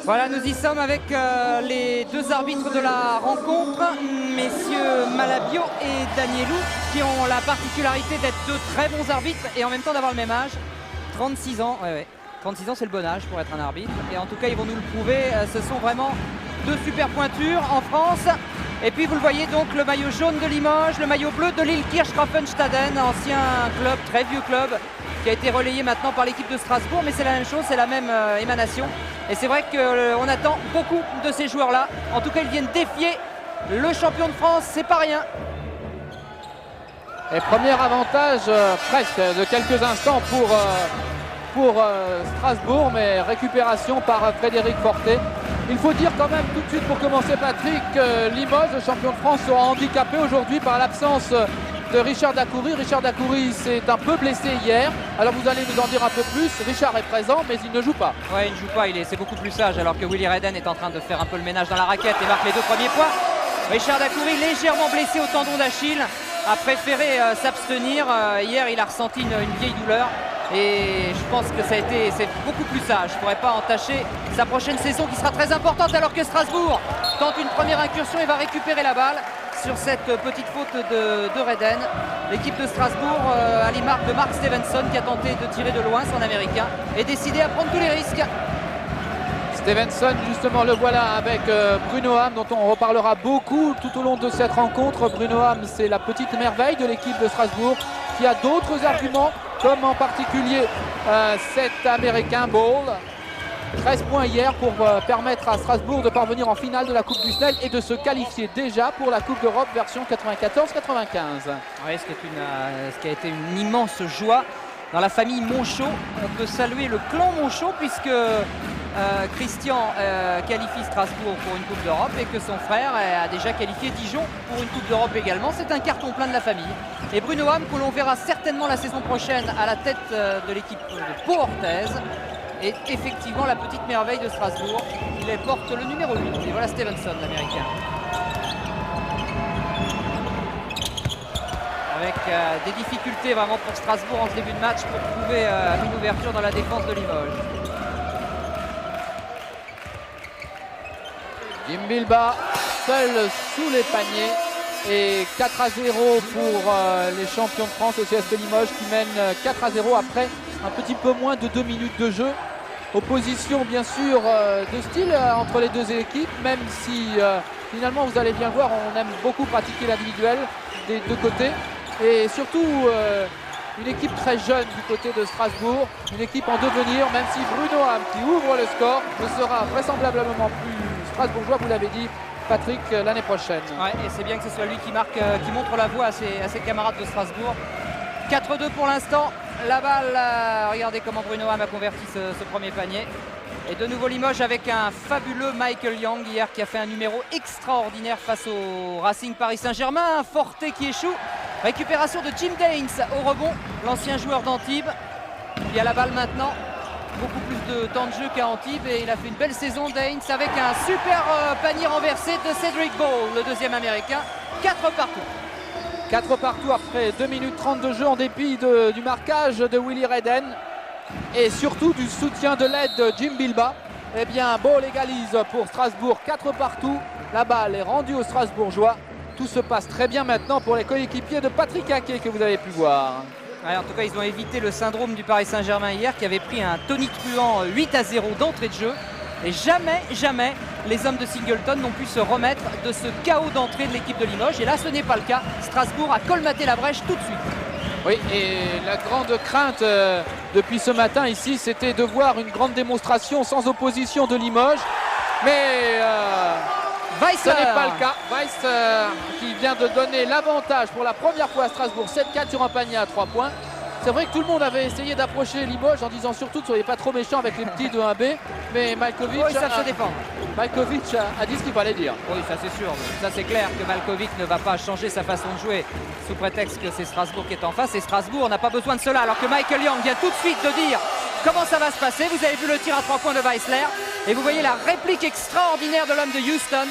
Voilà, nous y sommes avec les deux arbitres de la rencontre, messieurs Malabio et Danielou, qui ont la particularité d'être deux très bons arbitres et en même temps d'avoir le même âge. 36 ans, ouais. 36 ans, c'est le bon âge pour être un arbitre. Et en tout cas, ils vont nous le prouver. Ce sont vraiment deux super pointures en France. Et puis, vous le voyez donc, le maillot jaune de Limoges, le maillot bleu de Lille Kirchgraffenstaden, ancien club, très vieux club, qui a été relayé maintenant par l'équipe de Strasbourg. Mais c'est la même chose, c'est la même émanation. Et c'est vrai qu'on attend beaucoup de ces joueurs-là. En tout cas, ils viennent défier le champion de France, c'est pas rien. Et premier avantage presque de quelques instants pour Strasbourg, mais récupération par Frédéric Fortet. Il faut dire quand même tout de suite pour commencer, Patrick, Limoges, le champion de France, sera handicapé aujourd'hui par l'absence de Richard Dacoury. Richard Dacoury s'est un peu blessé hier. Alors vous allez nous en dire un peu plus. Richard est présent, mais il ne joue pas. Ouais, il ne joue pas, c'est beaucoup plus sage, alors que Willy Redden est en train de faire un peu le ménage dans la raquette et marque les deux premiers points. Richard Dacoury, légèrement blessé au tendon d'Achille, a préféré s'abstenir. Hier, il a ressenti une vieille douleur. Et je pense que c'est beaucoup plus sage. Je ne pourrais pas entacher sa prochaine saison qui sera très importante, alors que Strasbourg tente une première incursion et va récupérer la balle sur cette petite faute de Redden. L'équipe de Strasbourg à l'image de Mark Stevenson, qui a tenté de tirer de loin son américain, est décidé à prendre tous les risques. Stevenson, justement, le voilà avec Bruno Ham, dont on reparlera beaucoup tout au long de cette rencontre. Bruno Ham, c'est la petite merveille de l'équipe de Strasbourg, qui a d'autres arguments, comme en particulier cet américain Ball. 13 points hier pour permettre à Strasbourg de parvenir en finale de la Coupe du Snell et de se qualifier déjà pour la Coupe d'Europe version 94-95. Oui, ce qui a été une immense joie dans la famille Monchot. On peut saluer le clan Monchot, puisque Christian qualifie Strasbourg pour une Coupe d'Europe et que son frère a déjà qualifié Dijon pour une Coupe d'Europe également. C'est un carton plein de la famille. Et Bruno Ham, que l'on verra certainement la saison prochaine à la tête de l'équipe de Pau Orthez, est effectivement la petite merveille de Strasbourg. Il porte le numéro 8. Et voilà Stevenson, l'américain. Avec des difficultés vraiment pour Strasbourg en ce début de match pour trouver une ouverture dans la défense de Limoges. Jim Bilbao seul sous les paniers et 4-0 pour les champions de France, le CSP Limoges, qui mène 4-0 après un petit peu moins de 2 minutes de jeu. Opposition bien sûr de style entre les deux équipes, même si finalement vous allez bien voir, on aime beaucoup pratiquer l'individuel des deux côtés. Et surtout une équipe très jeune du côté de Strasbourg, une équipe en devenir, même si Bruno Ham, qui ouvre le score, ne sera vraisemblablement plus strasbourgeois, vous l'avez dit Patrick, l'année prochaine. Ouais, et c'est bien que ce soit lui qui marque, qui montre la voie à ses camarades de Strasbourg. 4-2 pour l'instant. La balle, regardez comment Bruno Ham a converti ce premier panier. Et de nouveau Limoges avec un fabuleux Michael Young hier, qui a fait un numéro extraordinaire face au Racing Paris Saint-Germain. Un Fortet qui échoue. Récupération de Jim Daines au rebond, l'ancien joueur d'Antibes. Il y a la balle maintenant. Beaucoup plus de temps de jeu qu'à Antibes et il a fait une belle saison, Daines, avec un super panier renversé de Cedric Ball, le deuxième américain. 4 partout. 4 partout après 2 minutes 30 de jeu, en dépit du marquage de Willy Redden et surtout du soutien de l'aide de Jim Bilbao. Eh bien, Ball égalise pour Strasbourg, 4 partout. La balle est rendue aux Strasbourgeois. Tout se passe très bien maintenant pour les coéquipiers de Patrick Haquet que vous avez pu voir. Ouais, en tout cas, ils ont évité le syndrome du Paris Saint-Germain hier, qui avait pris un tonitruant 8-0 d'entrée de jeu. Et jamais les hommes de Singleton n'ont pu se remettre de ce chaos d'entrée de l'équipe de Limoges. Et là, ce n'est pas le cas. Strasbourg a colmaté la brèche tout de suite. Oui, et la grande crainte depuis ce matin ici, c'était de voir une grande démonstration sans opposition de Limoges. Mais ce n'est pas le cas. Weiss qui vient de donner l'avantage pour la première fois à Strasbourg, 7-4 sur un panier à 3 points. C'est vrai que tout le monde avait essayé d'approcher Limoges en disant surtout ne soyez pas trop méchants avec les petits de 1B. Mais Malkovic, ils savent se défendre. Malkovic a dit ce qu'il fallait dire. Oui, ça c'est sûr. Ça c'est clair que Malkovic ne va pas changer sa façon de jouer sous prétexte que c'est Strasbourg qui est en face. Et Strasbourg n'a pas besoin de cela. Alors que Michael Young vient tout de suite de dire comment ça va se passer. Vous avez vu le tir à 3 points de Weissler. Et vous voyez la réplique extraordinaire de l'homme de Houston.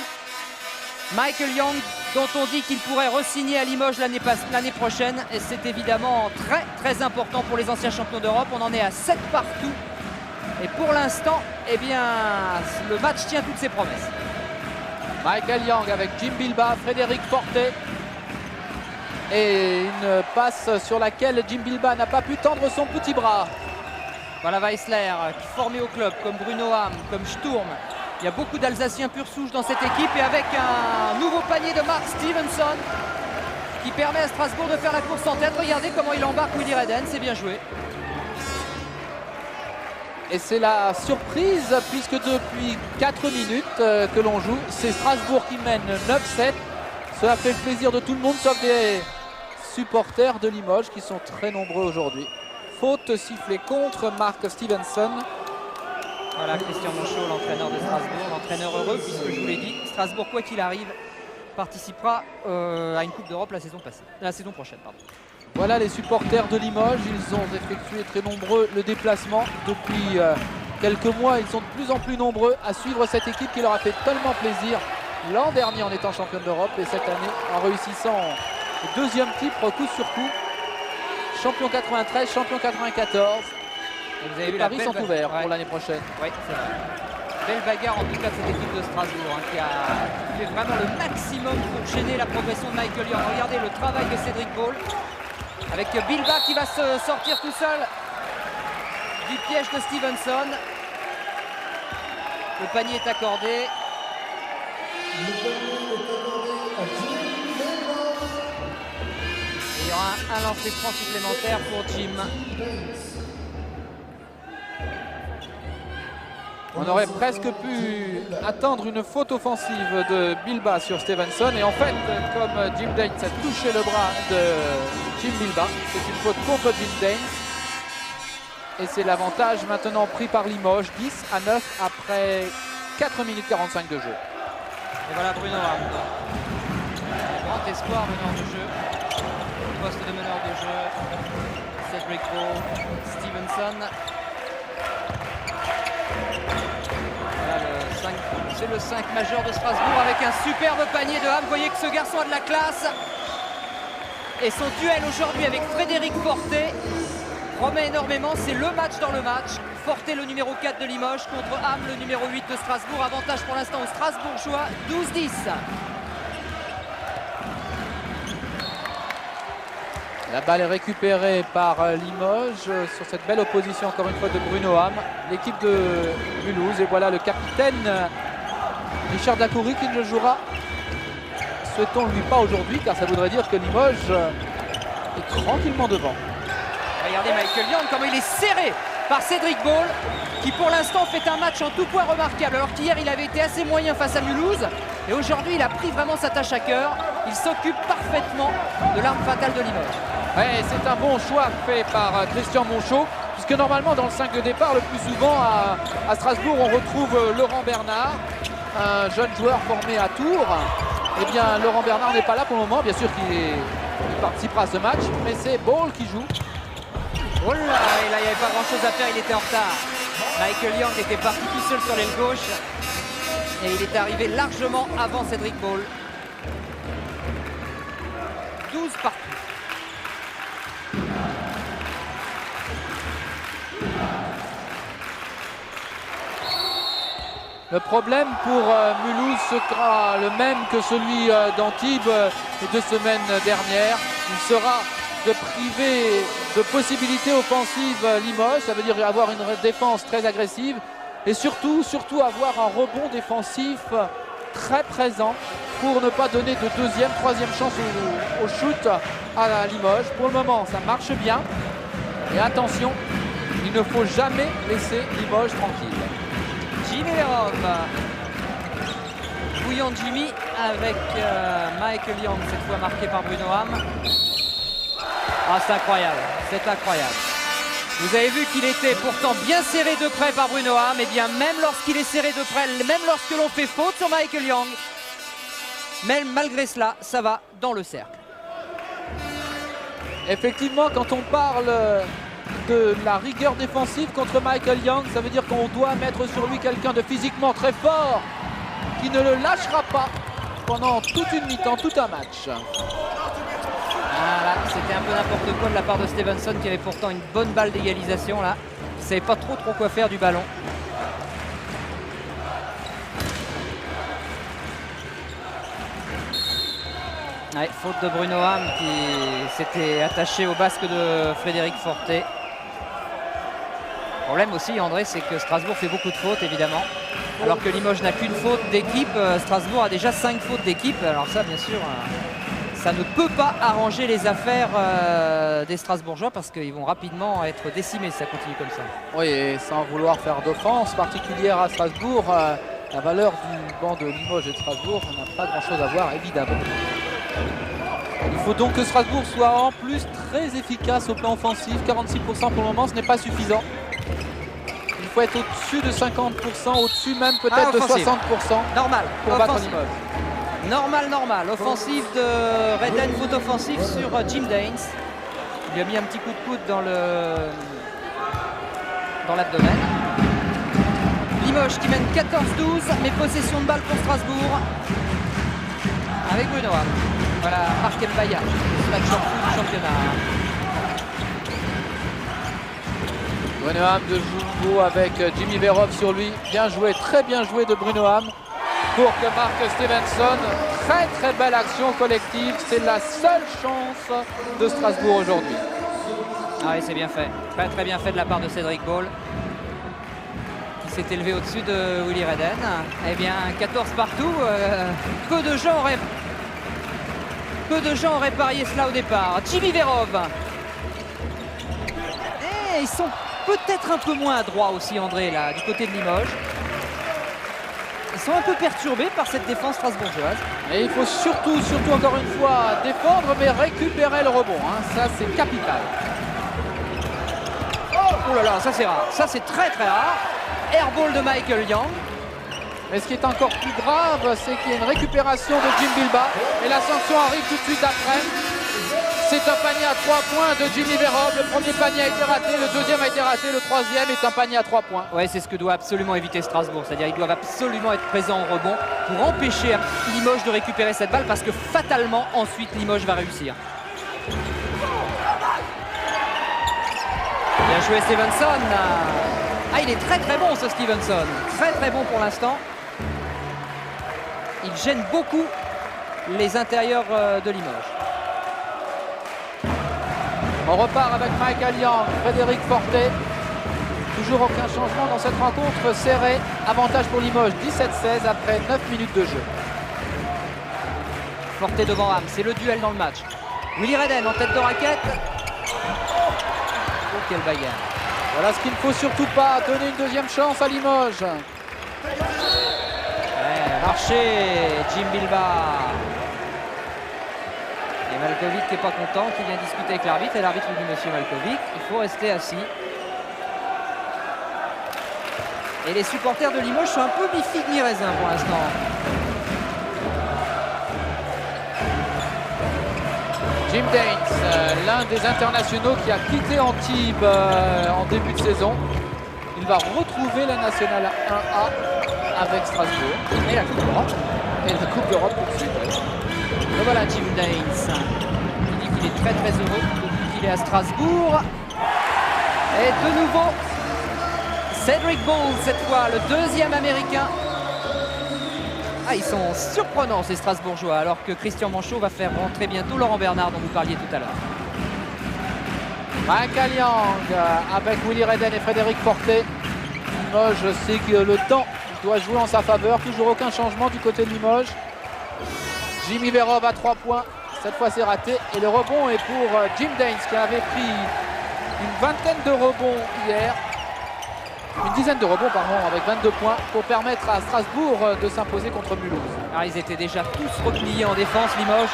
Michael Young, dont on dit qu'il pourrait re-signer à Limoges l'année prochaine. Et c'est évidemment très important pour les anciens champions d'Europe. On en est à 7 partout Et pour l'instant, eh bien, le match tient toutes ses promesses. Michael Yang avec Jim Bilbao, Frédéric Fortet. Et une passe sur laquelle Jim Bilbao n'a pas pu tendre son petit bras. Voilà Weissler qui est formé au club comme Bruno Hamm, comme Sturm. Il y a beaucoup d'Alsaciens pur souche dans cette équipe et avec un nouveau panier de Mark Stevenson qui permet à Strasbourg de faire la course en tête. Regardez comment il embarque Willy Redden, c'est bien joué. Et c'est la surprise puisque depuis 4 minutes que l'on joue, c'est Strasbourg qui mène 9-7. Cela fait le plaisir de tout le monde sauf des supporters de Limoges qui sont très nombreux aujourd'hui. Faute sifflée contre Mark Stevenson. Voilà Christian Monchot, l'entraîneur de Strasbourg, l'entraîneur heureux puisque je vous l'ai dit, Strasbourg quoi qu'il arrive participera à une Coupe d'Europe la saison prochaine. Pardon. Voilà les supporters de Limoges, ils ont effectué très nombreux le déplacement. Depuis quelques mois, ils sont de plus en plus nombreux à suivre cette équipe qui leur a fait tellement plaisir l'an dernier en étant championne d'Europe et cette année en réussissant le deuxième titre coup sur coup. Champion 93, champion 94. Et vous avez vu Paris la sont ouverts pour l'année prochaine. Oui, c'est vrai. Belle bagarre en tout cas de cette équipe de Strasbourg qui a fait vraiment le maximum pour gêner la progression de Michael Yang. Regardez le travail de Cédric Ball avec Bilbao qui va se sortir tout seul du piège de Stevenson. Le panier est accordé. Il y aura un lancer franc supplémentaire pour Jim. On aurait presque pu attendre une faute offensive de Bilbao sur Stevenson. Et en fait, comme Jim Daines a touché le bras de Jim Bilbao, c'est une faute contre Jim Daines. Et c'est l'avantage maintenant pris par Limoges, 10-9 après 4 minutes 45 de jeu. Et voilà Bruno Hamm. Grand espoir meneur de jeu. Poste de meneur de jeu. Cédric Ball, Stevenson. C'est le 5 majeur de Strasbourg avec un superbe panier de Hamm. Vous voyez que ce garçon a de la classe. Et son duel aujourd'hui avec Frédéric Fortet promet énormément. C'est le match dans le match. Fortet le numéro 4 de Limoges contre Hamm le numéro 8 de Strasbourg. Avantage pour l'instant aux Strasbourgeois, 12-10. La balle est récupérée par Limoges sur cette belle opposition encore une fois de Bruno Hamm, l'équipe de Mulhouse. Et voilà le capitaine Richard Dacoury qui ne jouera, souhaitons-lui pas aujourd'hui, car ça voudrait dire que Limoges est tranquillement devant. Regardez Michael Yang, comment il est serré par Cédric Ball, qui pour l'instant fait un match en tout point remarquable, alors qu'hier il avait été assez moyen face à Mulhouse. Et aujourd'hui il a pris vraiment sa tâche à cœur. Il s'occupe parfaitement de l'arme fatale de Limoges. Ouais, c'est un bon choix fait par Christian Monchot, puisque normalement dans le 5 de départ, le plus souvent à Strasbourg, on retrouve Laurent Bernard, un jeune joueur formé à Tours. Eh bien, Laurent Bernard n'est pas là pour le moment, bien sûr qu'il participera à ce match, mais c'est Ball qui joue. Oh là, et là il n'y avait pas grand chose à faire, il était en retard. Michael Yang était parti tout seul sur l'aile gauche et il est arrivé largement avant Cédric Ball. 12 partout. Le problème pour Mulhouse sera le même que celui d'Antibes les 2 semaines dernières. Il sera de priver de possibilités offensives Limoges, ça veut dire avoir une défense très agressive et surtout avoir un rebond défensif très présent pour ne pas donner de deuxième, troisième chance au shoot à Limoges. Pour le moment, ça marche bien et attention, il ne faut jamais laisser Limoges tranquille. Jimmy Lerom. Bouillant Jimmy avec Michael Yang, cette fois marqué par Bruno Hamm. Ah, c'est incroyable, c'est incroyable. Vous avez vu qu'il était pourtant bien serré de près par Bruno Hamm. Et bien même lorsqu'il est serré de près, même lorsque l'on fait faute sur Michael Yang, même malgré cela, ça va dans le cercle. Effectivement, quand on parle de la rigueur défensive contre Michael Yang, ça veut dire qu'on doit mettre sur lui quelqu'un de physiquement très fort qui ne le lâchera pas pendant toute une mi-temps, tout un match. Voilà, c'était un peu n'importe quoi de la part de Stevenson qui avait pourtant une bonne balle d'égalisation là. savait pas trop quoi faire du ballon. Ouais, faute de Bruno Ham qui s'était attaché au basque de Frédéric Fortet. Le problème aussi, André, c'est que Strasbourg fait beaucoup de fautes, évidemment. Alors que Limoges n'a qu'une faute d'équipe, Strasbourg a déjà 5 fautes d'équipe. Alors ça, bien sûr, ça ne peut pas arranger les affaires des Strasbourgeois parce qu'ils vont rapidement être décimés si ça continue comme ça. Oui, et sans vouloir faire d'offense particulière à Strasbourg, la valeur du banc de Limoges et de Strasbourg n'a pas grand-chose à voir, évidemment. Il faut donc que Strasbourg soit en plus très efficace au plan offensif. 46% pour le moment, ce n'est pas suffisant. Il faut être au-dessus de 50%, au-dessus même peut-être de 60%. Normal. Pour battre Limoges. Normal. Offensive de Redden, faute offensive sur Jim Daines. Il lui a mis un petit coup de coude dans l'abdomen. Limoges qui mène 14-12, mais possession de balle pour Strasbourg. Avec Bruno Ham. Voilà, Marc Mbaya, match du championnat. Bruno Ham de Jumbo avec Jimmy Verov sur lui. Bien joué, très bien joué de Bruno Ham pour que Mark Stevenson. Très belle action collective. C'est la seule chance de Strasbourg aujourd'hui. Ah oui, c'est bien fait. Très bien fait de la part de Cédric Ball, qui s'est élevé au-dessus de Willy Redden. Eh bien, 14 partout. Peu de gens auraient parié cela au départ. Jimmy Verov. Et ils sont peut-être un peu moins adroits aussi, André, là, du côté de Limoges. Ils sont un peu perturbés par cette défense strasbourgeoise. Et il faut surtout encore une fois défendre, mais récupérer le rebond. Ça, c'est capital. Oh là là, ça c'est rare. Ça c'est très rare. Airball de Michael Young. Mais ce qui est encore plus grave, c'est qu'il y a une récupération de Jim Bilbao. Et la sanction arrive tout de suite après. C'est un panier à 3 points de Jimmy Verov. Le premier panier a été raté, le deuxième a été raté, le troisième est un panier à 3 points. Ouais, c'est ce que doit absolument éviter Strasbourg. C'est-à-dire qu'ils doivent absolument être présents en rebond pour empêcher Limoges de récupérer cette balle parce que fatalement, ensuite, Limoges va réussir. Bien joué Stevenson. Ah, il est très bon ce Stevenson. Très bon pour l'instant. Il gêne beaucoup les intérieurs de Limoges. On repart avec Michael Young, Frédéric Fortet. Toujours aucun changement dans cette rencontre serrée. Avantage pour Limoges, 17-16 après 9 minutes de jeu. Fortet devant Ham, c'est le duel dans le match. Willy Redden en tête de raquette. Oh, quel bagarre. Voilà ce qu'il ne faut surtout pas, donner une deuxième chance à Limoges. Marché, Jim Bilbao. Et Malkovic qui n'est pas content, qui vient discuter avec l'arbitre. Et l'arbitre lui dit, monsieur Malkovic, il faut rester assis. Et les supporters de Limoges sont un peu mi-figue mi-raisin pour l'instant. Jim Daines, l'un des internationaux qui a quitté Antibes en début de saison. Il va retrouver la Nationale 1A avec Strasbourg. Et la Coupe d'Europe. Et la Coupe d'Europe tout de suite. Et voilà Jim Daines. Il dit qu'il est très heureux depuis qu'il est à Strasbourg. Et de nouveau, Cédric Ball cette fois, le deuxième américain. Ah, ils sont surprenants ces Strasbourgeois, alors que Christian Manchot va faire rentrer bientôt Laurent Bernard dont vous parliez tout à l'heure. Michael Young avec Willy Redden et Frédéric Fortet. Limoges sait que le temps doit jouer en sa faveur. Toujours aucun changement du côté de Limoges. Jimmy Verov à 3 points. Cette fois c'est raté. Et le rebond est pour Jim Daines qui avait pris une vingtaine de rebonds hier. Une dizaine de rebonds pardon, avec 22 points pour permettre à Strasbourg de s'imposer contre Mulhouse. Alors, ils étaient déjà tous repliés en défense Limoges.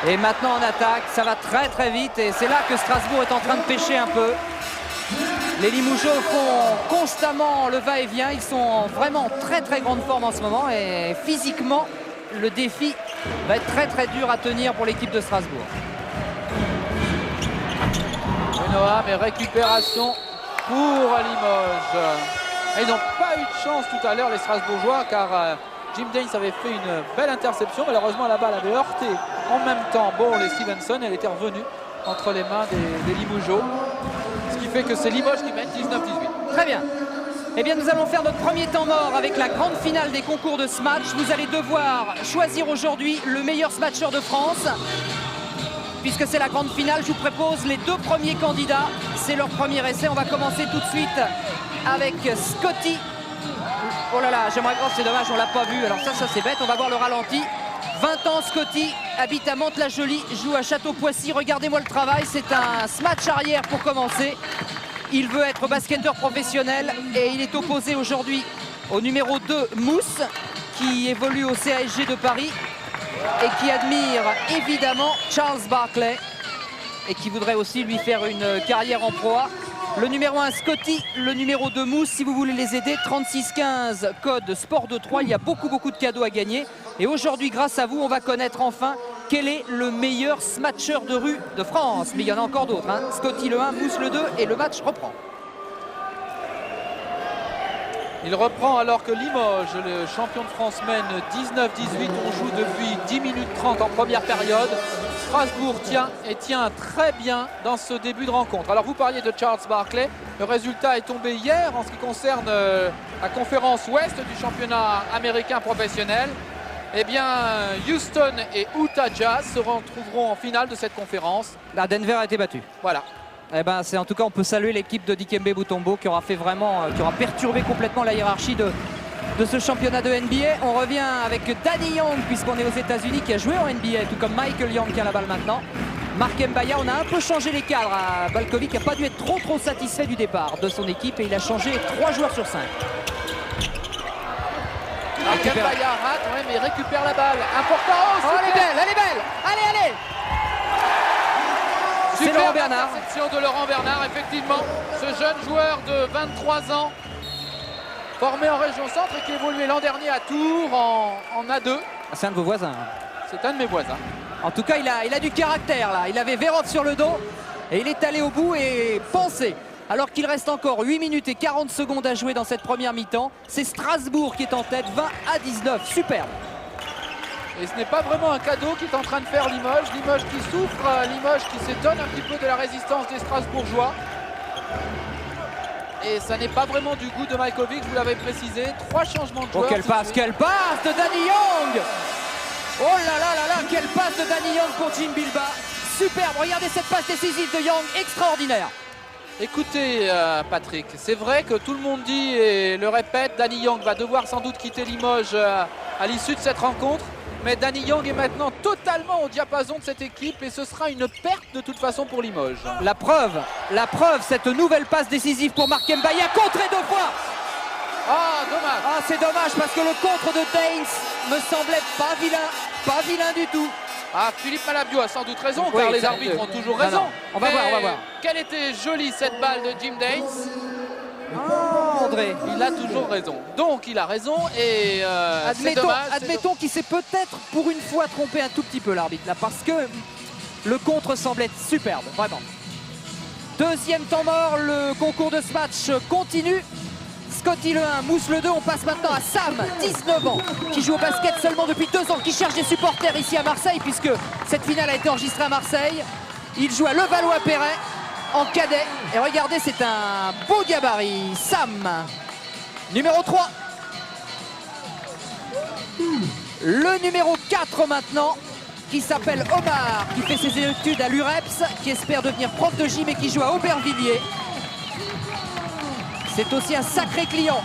Et maintenant en attaque, ça va très vite. Et c'est là que Strasbourg est en train de pêcher un peu. Les Limougeaux font constamment le va-et-vient. Ils sont en vraiment très grande forme en ce moment. Et physiquement, le défi va être très dur à tenir pour l'équipe de Strasbourg. Benoît, mais récupération pour Limoges. Et ils n'ont pas eu de chance tout à l'heure les Strasbourgeois car Jim Daines avait fait une belle interception. Malheureusement la balle avait heurté en même temps Ball et Stevenson. Elle était revenue entre les mains des Limougeaux. Ce qui fait que c'est Limoges qui mène 19-18. Très bien. Eh bien, nous allons faire notre premier temps mort avec la grande finale des concours de Smash. Vous allez devoir choisir aujourd'hui le meilleur Smatcher de France. Puisque c'est la grande finale, je vous propose les deux premiers candidats. C'est leur premier essai. On va commencer tout de suite avec Scotty. Oh là là, j'aimerais voir, c'est dommage, on l'a pas vu. Alors ça c'est bête, on va voir le ralenti. 20 ans, Scotty, habite à Mantes-la-Jolie, joue à Château-Poissy. Regardez-moi le travail, c'est un smash arrière pour commencer. Il veut être basketteur professionnel et il est opposé aujourd'hui au numéro 2, Mousse, qui évolue au CASG de Paris et qui admire évidemment Charles Barkley et qui voudrait aussi lui faire une carrière en Pro A. Le numéro 1, Scotty, le numéro 2, Mousse. Si vous voulez les aider, 3615, code Sport de 3. Il y a beaucoup de cadeaux à gagner. Et aujourd'hui, grâce à vous, on va connaître enfin quel est le meilleur smatcher de rue de France. Mais il y en a encore d'autres, hein. Scotty le 1, Mousse le 2 et le match reprend. Il reprend alors que Limoges, le champion de France, mène 19-18. On joue depuis 10 minutes 30 en première période. Strasbourg tient très bien dans ce début de rencontre. Alors vous parliez de Charles Barkley. Le résultat est tombé hier en ce qui concerne la conférence ouest du championnat américain professionnel. Eh bien, Houston et Utah Jazz se retrouveront en finale de cette conférence. La Denver a été battue. Voilà. Eh ben, en tout cas, on peut saluer l'équipe de Dikembe Mutombo qui aura perturbé complètement la hiérarchie de ce championnat de NBA. On revient avec Danny Young puisqu'on est aux États-Unis, qui a joué en NBA, tout comme Michael Young qui a la balle maintenant. Mark Mbaya, on a un peu changé les cadres à Balkovic, qui n'a pas dû être trop satisfait du départ de son équipe et il a changé 3 joueurs sur 5. Mbaya rate, ouais, mais récupère la balle. Important. Oh, elle est belle. Allez. C'est Laurent Bernard. Interception de Laurent Bernard, effectivement. Ce jeune joueur de 23 ans, formé en région centre et qui évoluait l'an dernier à Tours en A2. C'est un de vos voisins. C'est un de mes voisins. En tout cas, il a du caractère là. Il avait Vérov sur le dos et il est allé au bout et pensé. Alors qu'il reste encore 8 minutes et 40 secondes à jouer dans cette première mi-temps. C'est Strasbourg qui est en tête, 20-19. Superbe. Et ce n'est pas vraiment un cadeau qu'est en train de faire Limoges. Limoges qui souffre, Limoges qui s'étonne un petit peu de la résistance des Strasbourgeois. Et ça n'est pas vraiment du goût de Majkovic, vous l'avez précisé. 3 changements de joueurs. Oh, quelle passe de Danny Young! Oh là, quelle passe de Danny Young pour Jim Bilba. Superbe, regardez cette passe décisive de Young, extraordinaire. Écoutez Patrick, c'est vrai que tout le monde dit et le répète, Danny Young va devoir sans doute quitter Limoges à l'issue de cette rencontre. Mais Danny Young est maintenant totalement au diapason de cette équipe et ce sera une perte de toute façon pour Limoges. La preuve, cette nouvelle passe décisive pour Mark Mbaya, contré 2 fois. Ah, dommage. Ah, c'est dommage parce que le contre de Daines me semblait pas vilain du tout. Ah, Philippe Malabio a sans doute raison, oui, car les arbitres ont toujours raison. Non. On va voir. Quelle était jolie cette balle de Jim Daines. Oh, André. Il a toujours raison. Donc il a raison et admettons qu'il s'est peut-être pour une fois trompé un tout petit peu l'arbitre là, parce que le contre semble être superbe, vraiment. Deuxième temps mort, le concours de ce match continue. Scotty le 1, Mousse le 2, on passe maintenant à Sam, 19 ans, qui joue au basket seulement depuis 2 ans, qui cherche des supporters ici à Marseille, puisque cette finale a été enregistrée à Marseille. Il joue à Levallois-Perret en cadet. Et regardez, c'est un beau gabarit. Sam, numéro 3. Le numéro 4 maintenant, qui s'appelle Omar, qui fait ses études à l'UREPS, qui espère devenir prof de gym et qui joue à Aubervilliers. C'est aussi un sacré client.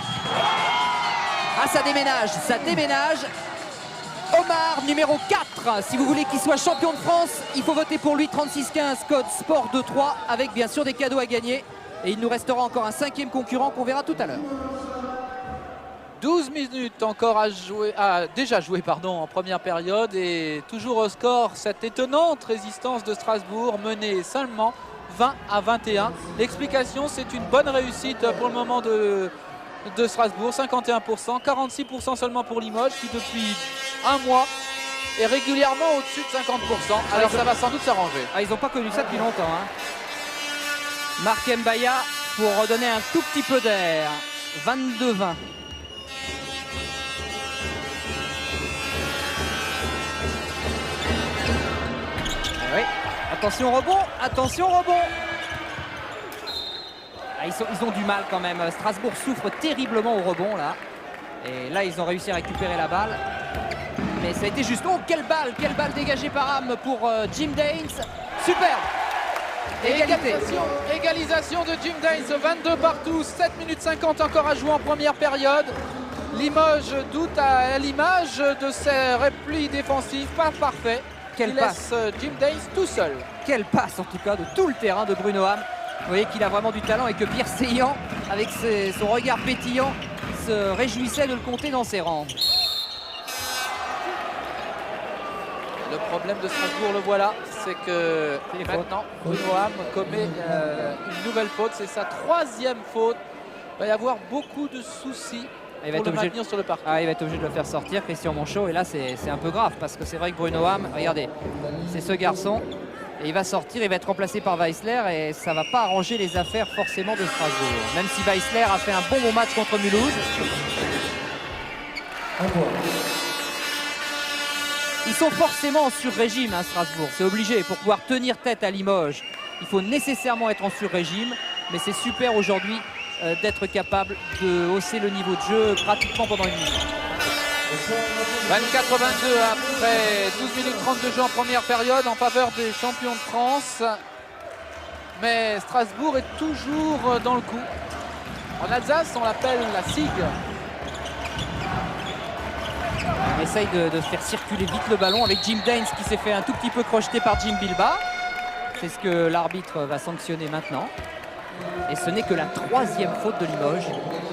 Ah, ça déménage. Omar, numéro 4. Si vous voulez qu'il soit champion de France, il faut voter pour lui. 3615, code Sport 23, avec bien sûr des cadeaux à gagner. Et il nous restera encore un 5e concurrent qu'on verra tout à l'heure. 12 minutes encore déjà joué en première période. Et toujours au score, cette étonnante résistance de Strasbourg, menée seulement 20-21. L'explication, c'est une bonne réussite pour le moment de Strasbourg, 51%, 46% seulement pour Limoges qui depuis un mois est régulièrement au-dessus de 50%. Alors ça va sans doute s'arranger. Ah, ils n'ont pas connu ça depuis longtemps. Hein. Mark Mbaya pour redonner un tout petit peu d'air. 22-20. Oui. Attention rebond. Ils ont du mal quand même. Strasbourg souffre terriblement au rebond là. Et là, ils ont réussi à récupérer la balle. Mais ça a été juste. Oh, quelle balle dégagée par Ham pour Jim Daines. Superbe. Égalisation de Jim Daines, 22 partout, 7 minutes 50 encore à jouer en première période. Limoges doute à l'image de ses replis défensifs, pas parfait. Quelle passe, laisse Jim Daines tout seul. Quelle passe en tout cas de tout le terrain de Bruno Ham. Vous voyez qu'il a vraiment du talent et que Pierre Seillant, avec son regard pétillant, se réjouissait de le compter dans ses rangs. Le problème de Strasbourg, le voilà, c'est que maintenant Bruno Ham commet une nouvelle faute. C'est sa 3e faute. Il va y avoir beaucoup de soucis pour le maintenir sur le parcours. Il va être obligé de le faire sortir, Christian Monchot. Et là, c'est un peu grave parce que c'est vrai que Bruno Ham, regardez, c'est ce garçon. Et il va sortir, il va être remplacé par Weissler et ça va pas arranger les affaires forcément de Strasbourg. Même si Weissler a fait un bon match contre Mulhouse. Ils sont forcément en sur-régime, hein, Strasbourg. C'est obligé. Pour pouvoir tenir tête à Limoges, il faut nécessairement être en sur-régime. Mais c'est super aujourd'hui d'être capable de hausser le niveau de jeu pratiquement pendant une minute. 24-22 après 12 minutes 30 de jeu en première période en faveur des champions de France. Mais Strasbourg est toujours dans le coup. En Alsace, on l'appelle la SIG. On essaye de faire circuler vite le ballon avec Jim Daines qui s'est fait un tout petit peu crocheter par Jim Bilba. C'est ce que l'arbitre va sanctionner maintenant. Et ce n'est que la 3e faute de Limoges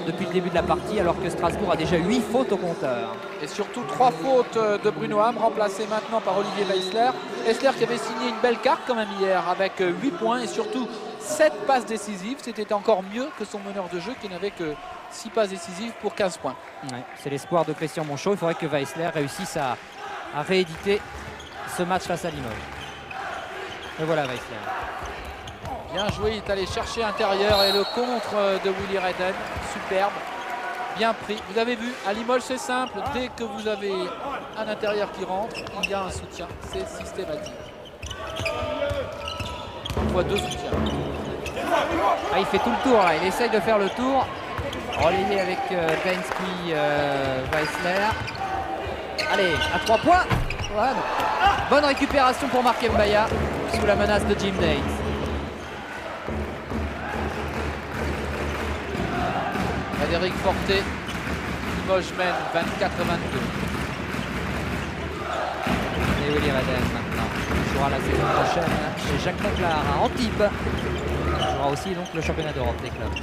depuis le début de la partie, alors que Strasbourg a déjà 8 fautes au compteur. Et surtout 3 fautes de Bruno Ham, remplacées maintenant par Olivier Weissler. Weissler qui avait signé une belle carte quand même hier avec 8 points et surtout 7 passes décisives. C'était encore mieux que son meneur de jeu qui n'avait que 6 passes décisives pour 15 points. Ouais, c'est l'espoir de Christian Monchot. Il faudrait que Weissler réussisse à rééditer ce match face à Limoges. Et voilà Weissler. Bien joué, il est allé chercher intérieur et le contre de Willy Redden, superbe, bien pris. Vous avez vu, à Limoges c'est simple, dès que vous avez un intérieur qui rentre, il y a un soutien, c'est systématique. On voit 2 soutiens. Il fait tout le tour là, il essaye de faire le tour, relayé avec Daines puis Weissler. Allez, à 3 points. Voilà. Bonne récupération pour Marc Mbaya sous la menace de Jim Daines. Frédéric Forté, Limoges mène 24-22. Et Willy Redden maintenant. Il jouera la saison prochaine chez Jacques Monclar à Antibes. Il jouera aussi donc le championnat d'Europe des clubs.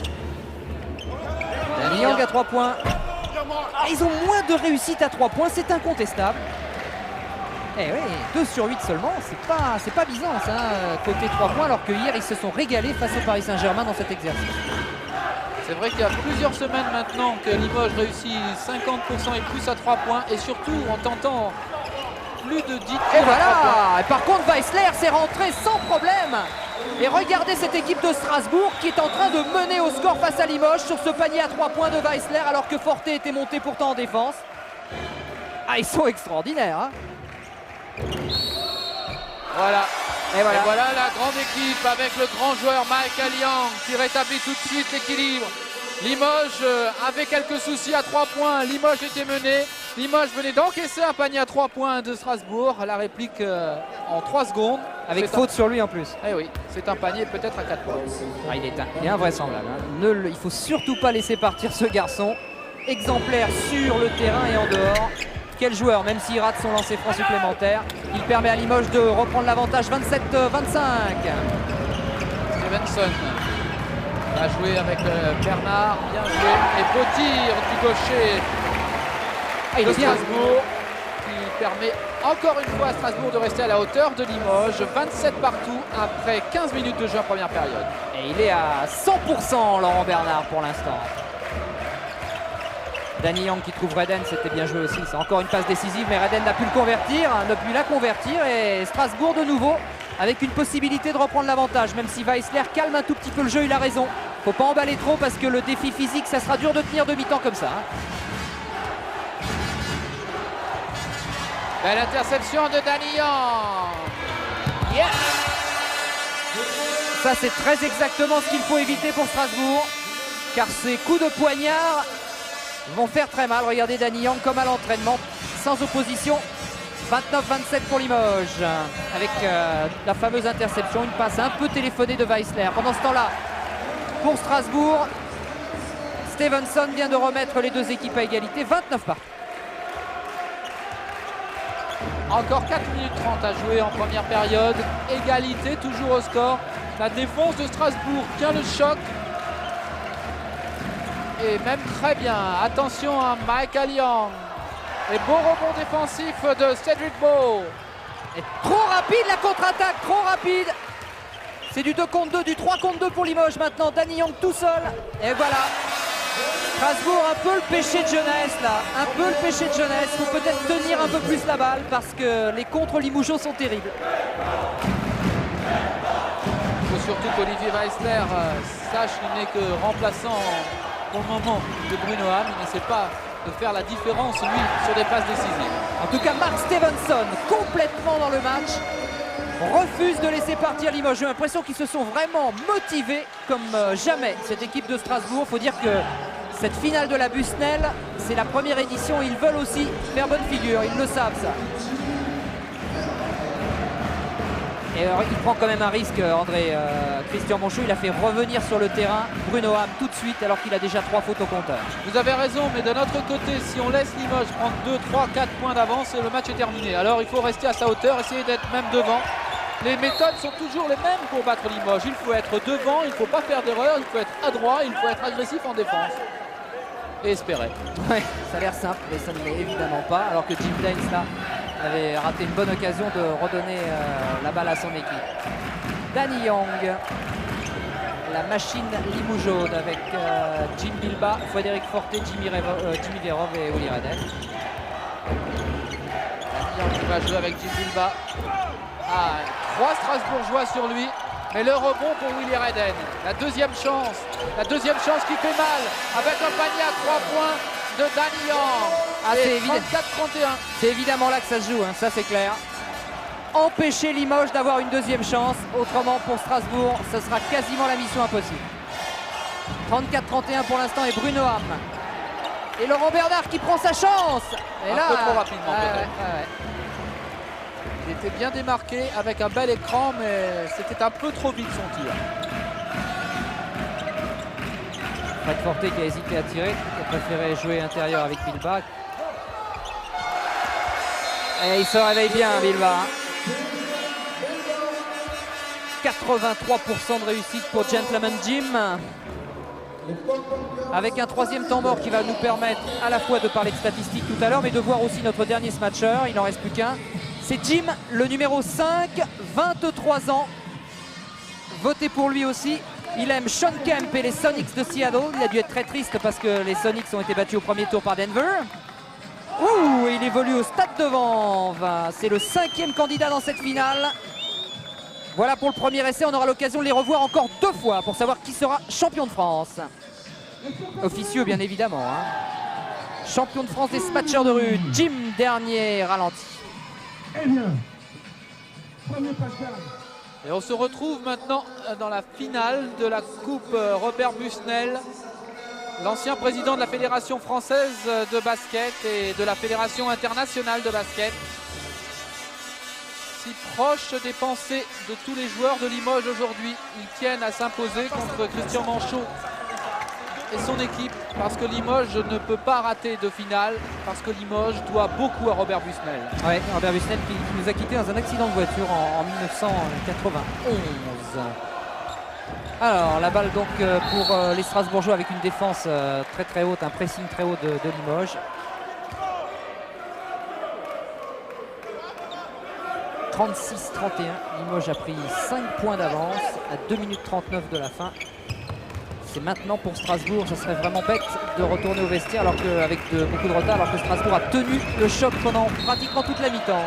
Danny Young à 3 points. Ils ont moins de réussite à 3 points, c'est incontestable. Eh oui, 2 sur 8 seulement, c'est pas Byzance hein, côté 3 points, alors que hier ils se sont régalés face au Paris Saint-Germain dans cet exercice. C'est vrai qu'il y a plusieurs semaines maintenant que Limoges réussit 50% et plus à 3 points et surtout en tentant plus de 10 tirs. Et voilà. Et par contre Weissler s'est rentré sans problème. Et regardez cette équipe de Strasbourg qui est en train de mener au score face à Limoges sur ce panier à 3 points de Weissler alors que Forté était monté pourtant en défense. Ah, ils sont extraordinaires hein. Voilà. Et voilà. Et voilà la grande équipe avec le grand joueur Michael Young qui rétablit tout de suite l'équilibre. Limoges avait quelques soucis à 3 points. Limoges était mené. Limoges venait d'encaisser un panier à 3 points de Strasbourg. La réplique en 3 secondes. Avec faute sur lui en plus. Eh oui, c'est un panier peut-être à 4 points. Ah, il est invraisemblable. Hein. Il ne faut surtout pas laisser partir ce garçon. Exemplaire sur le terrain et en dehors. Quel joueur, même s'il rate son lancer franc supplémentaire. Il permet à Limoges de reprendre l'avantage 27-25. Stevenson va jouer avec Bernard, bien joué. Et beau tir du gaucher de Strasbourg qui permet encore une fois à Strasbourg de rester à la hauteur de Limoges. 27 partout après 15 minutes de jeu en première période. Et il est à 100% Laurent Bernard pour l'instant. Danny Young qui trouve Redden, c'était bien joué aussi. C'est encore une passe décisive, mais Redden n'a pu la convertir. Et Strasbourg de nouveau avec une possibilité de reprendre l'avantage. Même si Weissler calme un tout petit peu le jeu, il a raison. Faut pas emballer trop parce que le défi physique, ça sera dur de tenir de mi-temps comme ça. Hein. Belle interception de Danny Young. Yes. Ça, c'est très exactement ce qu'il faut éviter pour Strasbourg, car ces coups de poignard vont faire très mal. Regardez Danny Young comme à l'entraînement, sans opposition. 29-27 pour Limoges, avec la fameuse interception, une passe un peu téléphonée de Weissler. Pendant ce temps-là, pour Strasbourg, Stevenson vient de remettre les deux équipes à égalité, 29 partout. Encore 4 minutes 30 à jouer en première période. Égalité toujours au score. La défense de Strasbourg tient le choc. Et même très bien. Attention à Michael Young. Et beau rebond défensif de Cedric Beau. Et trop rapide la contre-attaque, trop rapide. C'est du 2 contre 2, du 3 contre 2 pour Limoges maintenant. Danny Young tout seul. Et voilà. Strasbourg, un peu le péché de jeunesse là. Un peu le péché de jeunesse. Il faut peut-être tenir un peu plus la balle parce que les contres limougeaux sont terribles. Il faut surtout qu'Olivier Weissler sache qu'il n'est que remplaçant pour le moment de Bruno Hamm. Il n'essaie pas de faire la différence, lui, sur des passes décisives. En tout cas, Mark Stevenson, complètement dans le match, refuse de laisser partir Limoges. J'ai l'impression qu'ils se sont vraiment motivés comme jamais, cette équipe de Strasbourg. Il faut dire que cette finale de la Busnel, c'est la première édition. Ils veulent aussi faire bonne figure, ils le savent ça. Et alors, il prend quand même un risque, André. Christian Monchaux, il a fait revenir sur le terrain Bruno Hamm tout de suite alors qu'il a déjà 3 fautes au compteur. Vous avez raison, mais de notre côté, si on laisse Limoges prendre 2, 3, 4 points d'avance, le match est terminé. Alors il faut rester à sa hauteur, essayer d'être même devant. Les méthodes sont toujours les mêmes pour battre Limoges. Il faut être devant, il ne faut pas faire d'erreur, il faut être adroit, il faut être agressif en défense. Et espérer. Ouais, ça a l'air simple, mais ça ne l'est évidemment pas. Alors que Jim Daines là avait raté une bonne occasion de redonner la balle à son équipe. Danny Young, la machine limougeaude avec Jim Bilba, Frédéric Forté, Jimmy Verov et Willy Redden. Danny Young qui va jouer avec Jim Bilba. 3 Strasbourgeois sur lui. Mais le rebond pour Willy Redden. La deuxième chance qui fait mal avec un panier à 3 points de Danny Young. C'est évident. 34-31. C'est évidemment là que ça se joue, hein, ça c'est clair. Empêcher Limoges d'avoir une deuxième chance. Autrement, pour Strasbourg, ce sera quasiment la mission impossible. 34-31 pour l'instant et Bruno Hamm. Et Laurent Bernard qui prend sa chance. Et un là, peu trop rapidement peut-être. Il était bien démarqué avec un bel écran, mais c'était un peu trop vite son tir. Fred Forté qui a hésité à tirer, qui a préféré jouer intérieur avec Bilba. Et il se réveille bien, Bilba. 83% de réussite pour Gentleman Jim. Avec un troisième temps mort qui va nous permettre à la fois de parler de statistiques tout à l'heure, mais de voir aussi notre dernier smatcher. Il n'en reste plus qu'un. C'est Jim, le numéro 5, 23 ans. Votez pour lui aussi. Il aime Sean Kemp et les Sonics de Seattle. Il a dû être très triste parce que les Sonics ont été battus au premier tour par Denver. Ouh, il évolue au Stade de Vanves. C'est le 5e candidat dans cette finale. Voilà pour le premier essai. On aura l'occasion de les revoir encore 2 fois pour savoir qui sera champion de France. Officieux, bien évidemment. Hein. Champion de France des smatchers de rue. Jim, dernier ralenti. Et on se retrouve maintenant dans la finale de la Coupe Robert Busnel, l'ancien président de la Fédération française de basket et de la Fédération internationale de basket. Si proche des pensées de tous les joueurs de Limoges aujourd'hui, ils tiennent à s'imposer contre Christian Monchaux et son équipe, parce que Limoges ne peut pas rater de finale, parce que Limoges doit beaucoup à Robert Busnel. Oui, Robert Busnel qui nous a quittés dans un accident de voiture en 1991. Alors la balle donc pour les Strasbourgeois avec une défense très très haute, un pressing très haut de Limoges. 36-31, Limoges a pris 5 points d'avance à 2 minutes 39 de la fin. C'est maintenant pour Strasbourg, ça serait vraiment bête de retourner au vestiaire alors qu'avec beaucoup de retard, alors que Strasbourg a tenu le choc pendant pratiquement toute la mi-temps.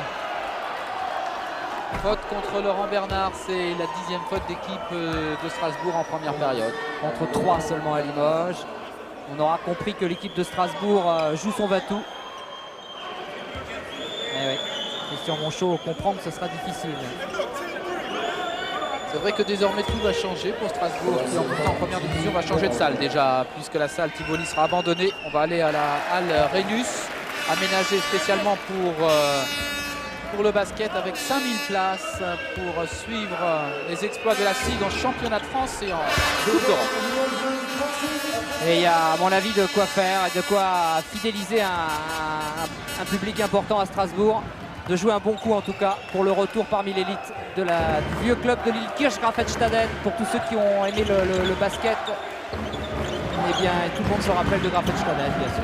Faute contre Laurent Bernard, c'est la 10e faute d'équipe de Strasbourg en première période. Contre 3 seulement à Limoges. On aura compris que l'équipe de Strasbourg joue son va-tout. Mais oui, Christian Monchaux comprendre que ce sera difficile. C'est vrai que désormais tout va changer pour Strasbourg qui en première division va changer de salle déjà, puisque la salle Tivoli sera abandonnée. On va aller à la halle Rhenus, aménagée spécialement pour le basket, avec 5000 places pour suivre les exploits de la SIG en championnat de France et en Coupe d'Europe. Et il y a à mon avis de quoi faire et de quoi fidéliser un public important à Strasbourg. De jouer un bon coup en tout cas pour le retour parmi l'élite du vieux club de Lille, Kirch-Grafenstaden. Pour tous ceux qui ont aimé le basket, eh bien tout le monde se rappelle de Grafenstaden bien sûr.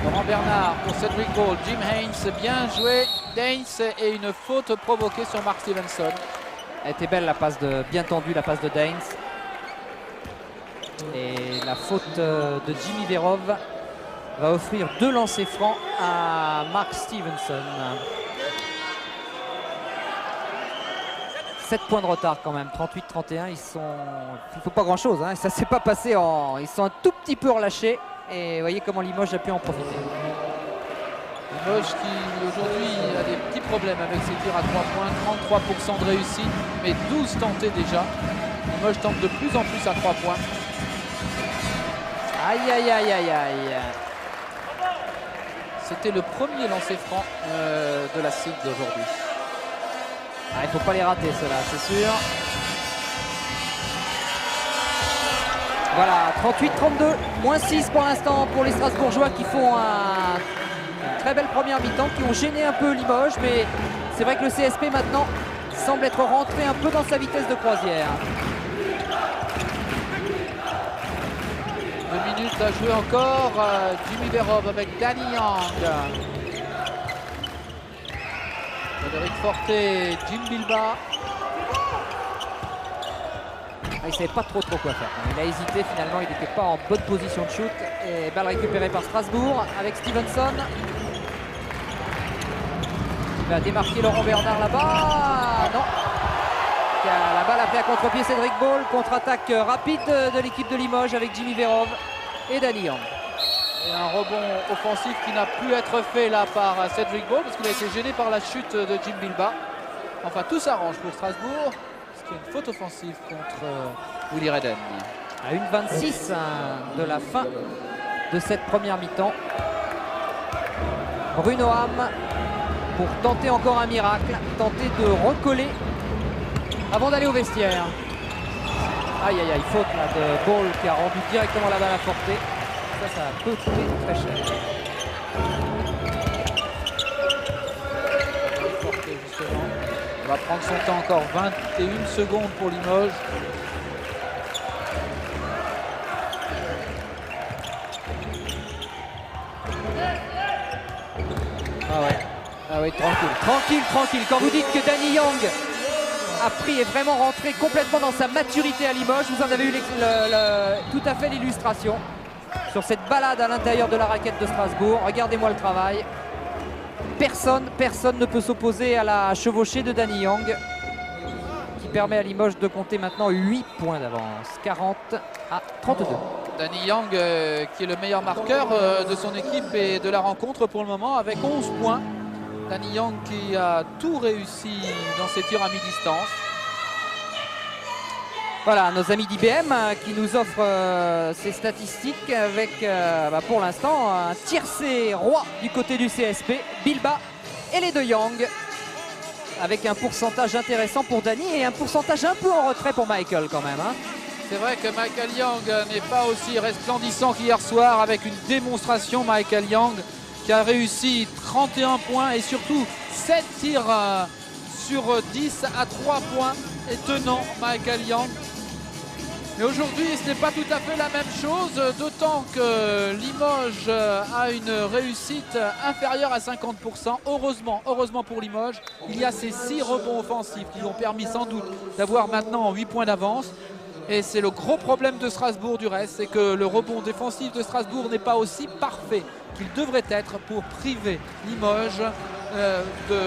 Laurent Bernard pour Cedric Ball, Jim Haynes bien joué, Daines et une faute provoquée sur Mark Stevenson. Elle était belle la passe bien tendue, la passe de Daines. Et la faute de Jimmy Verov va offrir 2 lancers francs à Mark Stevenson. 7 points de retard quand même, 38-31, il ne faut pas grand chose, hein. Ça s'est pas passé ils sont un tout petit peu relâchés et vous voyez comment Limoges a pu en profiter. Limoges qui aujourd'hui a des petits problèmes avec ses tirs à 3 points, 33% de réussite, mais 12 tentés déjà. Limoges tente de plus en plus à 3 points. Aïe aïe aïe aïe aïe. C'était le premier lancer franc de la SIG d'aujourd'hui. Il ne faut pas les rater ceux-là, c'est sûr. Voilà, 38-32, moins 6 pour l'instant pour les Strasbourgeois qui font une très belle première mi-temps, qui ont gêné un peu Limoges, mais c'est vrai que le CSP maintenant semble être rentré un peu dans sa vitesse de croisière. 2 minutes à jouer encore. Jimmy Verov avec Danny Young. Frédéric Forté, Jim Bilba. Il ne savait pas trop quoi faire. Il a hésité, finalement il n'était pas en bonne position de shoot. Et balle récupérée par Strasbourg avec Stevenson. Il va démarquer Laurent Bernard là-bas. Non. La balle a fait à contre-pied Cédric Ball. Contre-attaque rapide de l'équipe de Limoges avec Jimmy Verov et Danny Young. Et un rebond offensif qui n'a pu être fait là par Cedric Ball parce qu'il a été gêné par la chute de Jim Bilba. Enfin tout s'arrange pour Strasbourg. Parce qu'il y a une faute offensive contre Willy Redden. À 1,26 de la fin de cette première mi-temps. Bruno Ham pour tenter encore un miracle, tenter de recoller avant d'aller au vestiaire. Aïe aïe aïe, faute là de Ball qui a rendu directement la balle à Forté. Ça peut coûter très cher. Forté justement. On va prendre son temps encore, 21 secondes pour Limoges. Ah ouais, tranquille. Quand vous dites que Danny Young a pris et vraiment rentré complètement dans sa maturité à Limoges, vous en avez eu tout à fait l'illustration sur cette balade à l'intérieur de la raquette de Strasbourg. Regardez-moi le travail. Personne ne peut s'opposer à la chevauchée de Danny Young qui permet à Limoges de compter maintenant 8 points d'avance, 40-32. Danny Young qui est le meilleur marqueur de son équipe et de la rencontre pour le moment avec 11 points. Danny Young qui a tout réussi dans ses tirs à mi-distance. Voilà, nos amis d'IBM qui nous offrent ces statistiques avec pour l'instant un tiercé roi du côté du CSP, Bilba et les deux Young, avec un pourcentage intéressant pour Danny et un pourcentage un peu en retrait pour Michael quand même. C'est vrai que Michael Young n'est pas aussi resplendissant qu'hier soir avec une démonstration. Michael Young qui a réussi 31 points et surtout 7 tirs sur 10 à 3 points et tenant Michael Young. Mais aujourd'hui, ce n'est pas tout à fait la même chose, d'autant que Limoges a une réussite inférieure à 50%. Heureusement pour Limoges, il y a ces 6 rebonds offensifs qui ont permis sans doute d'avoir maintenant 8 points d'avance. Et c'est le gros problème de Strasbourg du reste, c'est que le rebond défensif de Strasbourg n'est pas aussi parfait qu'il devrait être pour priver Limoges de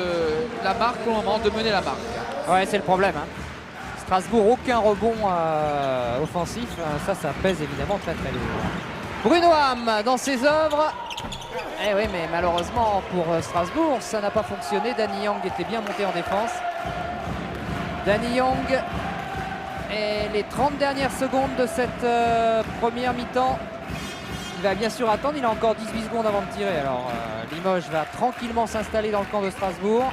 la marque pour le moment, de mener la marque. Ouais, c'est le problème. Strasbourg, aucun rebond offensif, ça pèse évidemment très lourd. Bruno Ham dans ses œuvres. Eh oui, mais malheureusement pour Strasbourg, ça n'a pas fonctionné. Danny Young était bien monté en défense. Danny Young et les 30 dernières secondes de cette première mi-temps. Il va bien sûr attendre, il a encore 18 secondes avant de tirer. Alors Limoges va tranquillement s'installer dans le camp de Strasbourg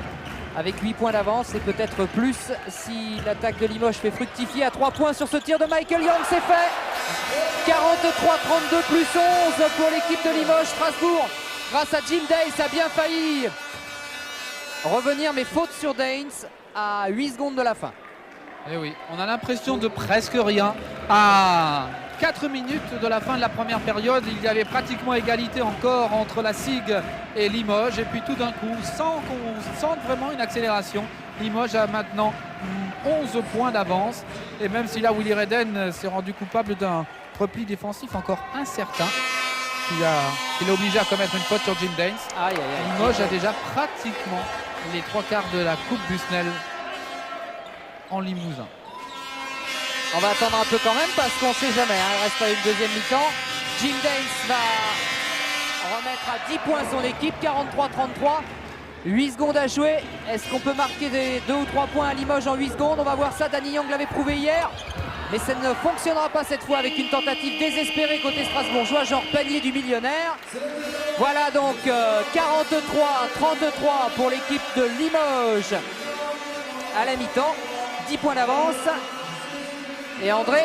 avec 8 points d'avance et peut-être plus si l'attaque de Limoges fait fructifier. À 3 points sur ce tir de Michael Young, c'est fait. 43-32 plus 11 pour l'équipe de Limoges. Strasbourg, grâce à Jim Daines, a bien failli revenir, mais faute sur Daines à 8 secondes de la fin. Et oui, on a l'impression de presque rien. À 4 minutes de la fin de la première période, il y avait pratiquement égalité encore entre la SIG et Limoges. Et puis tout d'un coup, sans qu'on sente vraiment une accélération, Limoges a maintenant 11 points d'avance. Et même si là, Willy Redden s'est rendu coupable d'un repli défensif encore incertain, qu'il a obligé à commettre une faute sur Jim Daines. Limoges a déjà pratiquement les 3/4 de la Coupe Busnel en Limousin. On va attendre un peu quand même parce qu'on ne sait jamais, hein. Il reste pas une deuxième mi-temps. Jim Daines va remettre à 10 points son équipe, 43-33. 8 secondes à jouer. Est-ce qu'on peut marquer des 2 ou 3 points à Limoges en 8 secondes? On va voir ça. Danny Young l'avait prouvé hier. Mais ça ne fonctionnera pas cette fois avec une tentative désespérée côté strasbourgeois, genre panier du millionnaire. Voilà donc 43-33 pour l'équipe de Limoges à la mi-temps. 10 points d'avance. Et André,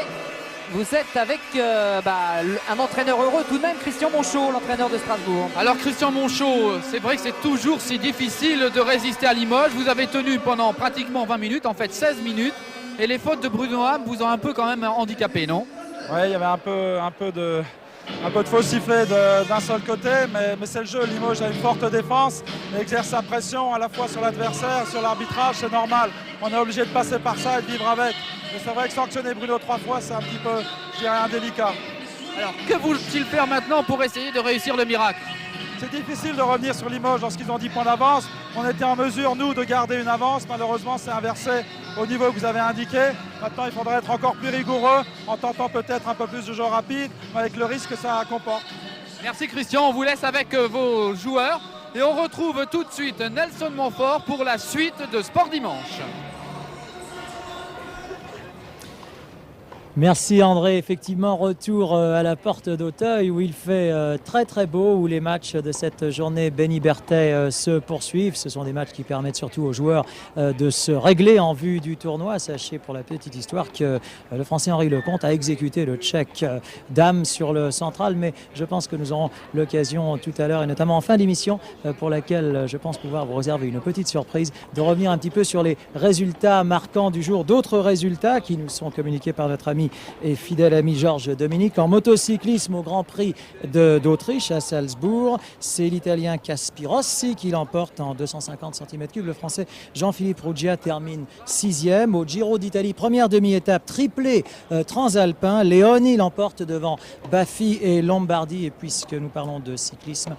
vous êtes avec un entraîneur heureux tout de même, Christian Monchot, l'entraîneur de Strasbourg. Alors Christian Monchot, c'est vrai que c'est toujours si difficile de résister à Limoges. Vous avez tenu pendant pratiquement 20 minutes, en fait 16 minutes. Et les fautes de Bruno Ham vous ont un peu quand même handicapé, non? Oui, il y avait un peu de faux sifflets d'un seul côté, mais c'est le jeu. Limoges a une forte défense et exerce sa pression à la fois sur l'adversaire, sur l'arbitrage, c'est normal. On est obligé de passer par ça et de vivre avec. Mais c'est vrai que sanctionner Bruno 3 fois, c'est un petit peu, je dirais, indélicat. Alors, que voulent-ils faire maintenant pour essayer de réussir le miracle? C'est difficile de revenir sur Limoges lorsqu'ils ont 10 points d'avance. On était en mesure, nous, de garder une avance. Malheureusement, c'est inversé au niveau que vous avez indiqué. Maintenant, il faudrait être encore plus rigoureux en tentant peut-être un peu plus de jeu rapide, avec le risque que ça comporte. Merci Christian, on vous laisse avec vos joueurs. Et on retrouve tout de suite Nelson Montfort pour la suite de Sport Dimanche. Merci André, effectivement retour à la porte d'Auteuil où il fait très très beau, où les matchs de cette journée Béni Berthet se poursuivent. Ce sont des matchs qui permettent surtout aux joueurs de se régler en vue du tournoi. Sachez pour la petite histoire que le Français Henri Lecomte a exécuté le Tchèque Dame sur le central, mais je pense que nous aurons l'occasion tout à l'heure et notamment en fin d'émission pour laquelle je pense pouvoir vous réserver une petite surprise, de revenir un petit peu sur les résultats marquants du jour, d'autres résultats qui nous sont communiqués par notre ami et fidèle ami Georges Dominique. En motocyclisme au Grand Prix d'Autriche à Salzbourg, c'est l'Italien Caspirossi qui l'emporte en 250 cm3. Le Français Jean-Philippe Ruggia termine 6e. Au Giro d'Italie, première demi-étape triplé transalpin. Leoni l'emporte devant Baffy et Lombardi. Et puisque nous parlons de cyclisme,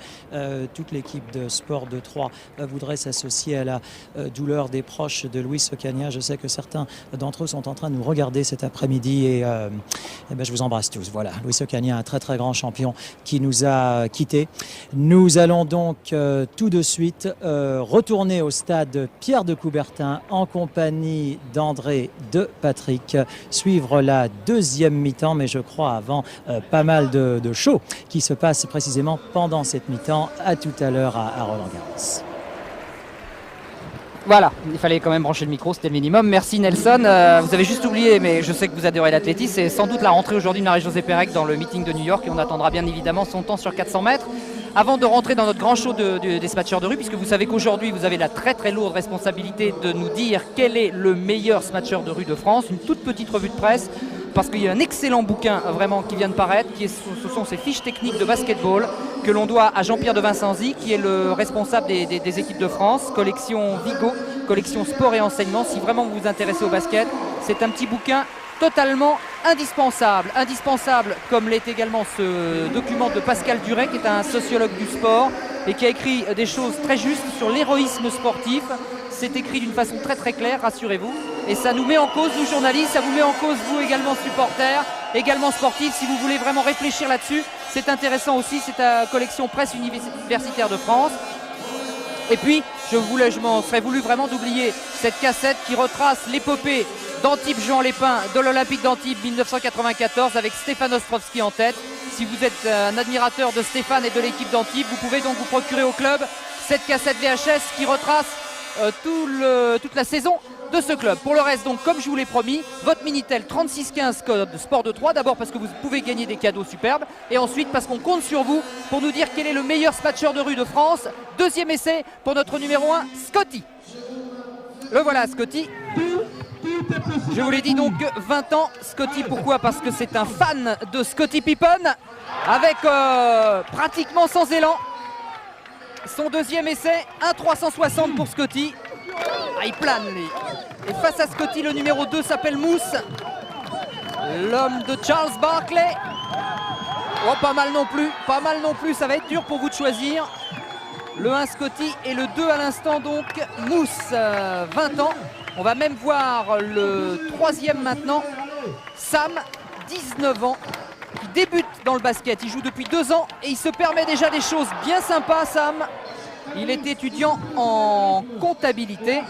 toute l'équipe de Sport de Troyes voudrait s'associer à la douleur des proches de Luis Ocaña. Je sais que certains d'entre eux sont en train de nous regarder cet après-midi et je vous embrasse tous. Voilà, Luis Ocaña, un très très grand champion qui nous a quittés. Nous allons donc tout de suite retourner au stade Pierre de Coubertin en compagnie d'André, de Patrick, suivre la deuxième mi-temps, mais je crois avant pas mal de show qui se passe précisément pendant cette mi-temps. À tout à l'heure à Roland-Garros. Voilà, il fallait quand même brancher le micro, c'était le minimum. Merci Nelson. Vous avez juste oublié, mais je sais que vous adorez l'athlétisme, c'est sans doute la rentrée aujourd'hui de Marie-Josée Pérec dans le meeting de New York et on attendra bien évidemment son temps sur 400 mètres. Avant de rentrer dans notre grand show des smatcheurs de rue, puisque vous savez qu'aujourd'hui vous avez la très très lourde responsabilité de nous dire quel est le meilleur smatcheur de rue de France, une toute petite revue de presse, parce qu'il y a un excellent bouquin vraiment qui vient de paraître, ce sont ces fiches techniques de basketball que l'on doit à Jean-Pierre de Vincenzi, qui est le responsable des équipes de France, collection Vigo, collection sport et enseignement. Si vraiment vous vous intéressez au basket, c'est un petit bouquin totalement indispensable comme l'est également ce document de Pascal Duret, qui est un sociologue du sport et qui a écrit des choses très justes sur l'héroïsme sportif. C'est écrit d'une façon très très claire, rassurez-vous, et ça nous met en cause, nous journalistes, ça vous met en cause, vous également supporters, également sportifs. Si vous voulez vraiment réfléchir là-dessus, c'est intéressant aussi, c'est la collection Presse Universitaire de France. Et puis, je m'en serais voulu vraiment d'oublier cette cassette qui retrace l'épopée d'Antibes Jean Lépin de l'Olympique d'Antibes 1994 avec Stéphane Ostrovski en tête. Si vous êtes un admirateur de Stéphane et de l'équipe d'Antibes, vous pouvez donc vous procurer au club cette cassette VHS qui retrace toute la saison de ce club. Pour le reste, donc, comme je vous l'ai promis, votre Minitel 3615 code Sport de 3, d'abord parce que vous pouvez gagner des cadeaux superbes et ensuite parce qu'on compte sur vous pour nous dire quel est le meilleur smatcher de rue de France. Deuxième essai pour notre numéro 1, Scotty. Le voilà, Scotty. Je vous l'ai dit, donc 20 ans, Scotty. Pourquoi? Parce que c'est un fan de Scottie Pippen avec pratiquement sans élan. Son deuxième essai, 1,360 pour Scotty. Ah, il plane lui. Et face à Scotty, le numéro 2 s'appelle Mousse, l'homme de Charles Barkley. Oh, pas mal non plus, pas mal non plus. Ça va être dur pour vous de choisir. Le 1 Scotty et le 2 à l'instant, donc Mousse, 20 ans. On va même voir le troisième maintenant, Sam, 19 ans, qui débute dans le basket. Il joue depuis 2 ans et il se permet déjà des choses bien sympas, Sam. Il est étudiant en comptabilité.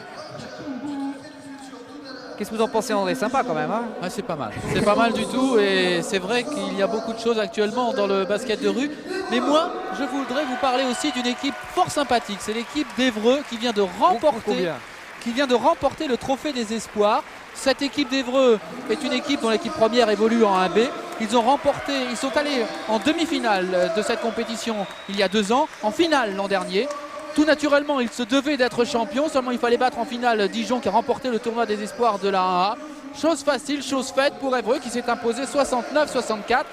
Qu'est-ce que vous en pensez, André? Sympa quand même, hein? Ah, c'est pas mal. C'est pas mal du tout et c'est vrai qu'il y a beaucoup de choses actuellement dans le basket de rue. Mais moi, je voudrais vous parler aussi d'une équipe fort sympathique. C'est l'équipe d'Évreux qui vient de remporter le trophée des espoirs. Cette équipe d'Évreux est une équipe dont l'équipe première évolue en 1B. Ils sont allés en demi-finale de cette compétition il y a 2 ans, en finale l'an dernier. Tout naturellement, ils se devaient d'être champions, seulement il fallait battre en finale Dijon qui a remporté le tournoi des espoirs de la 1A. Chose facile, chose faite pour Évreux qui s'est imposé 69-64.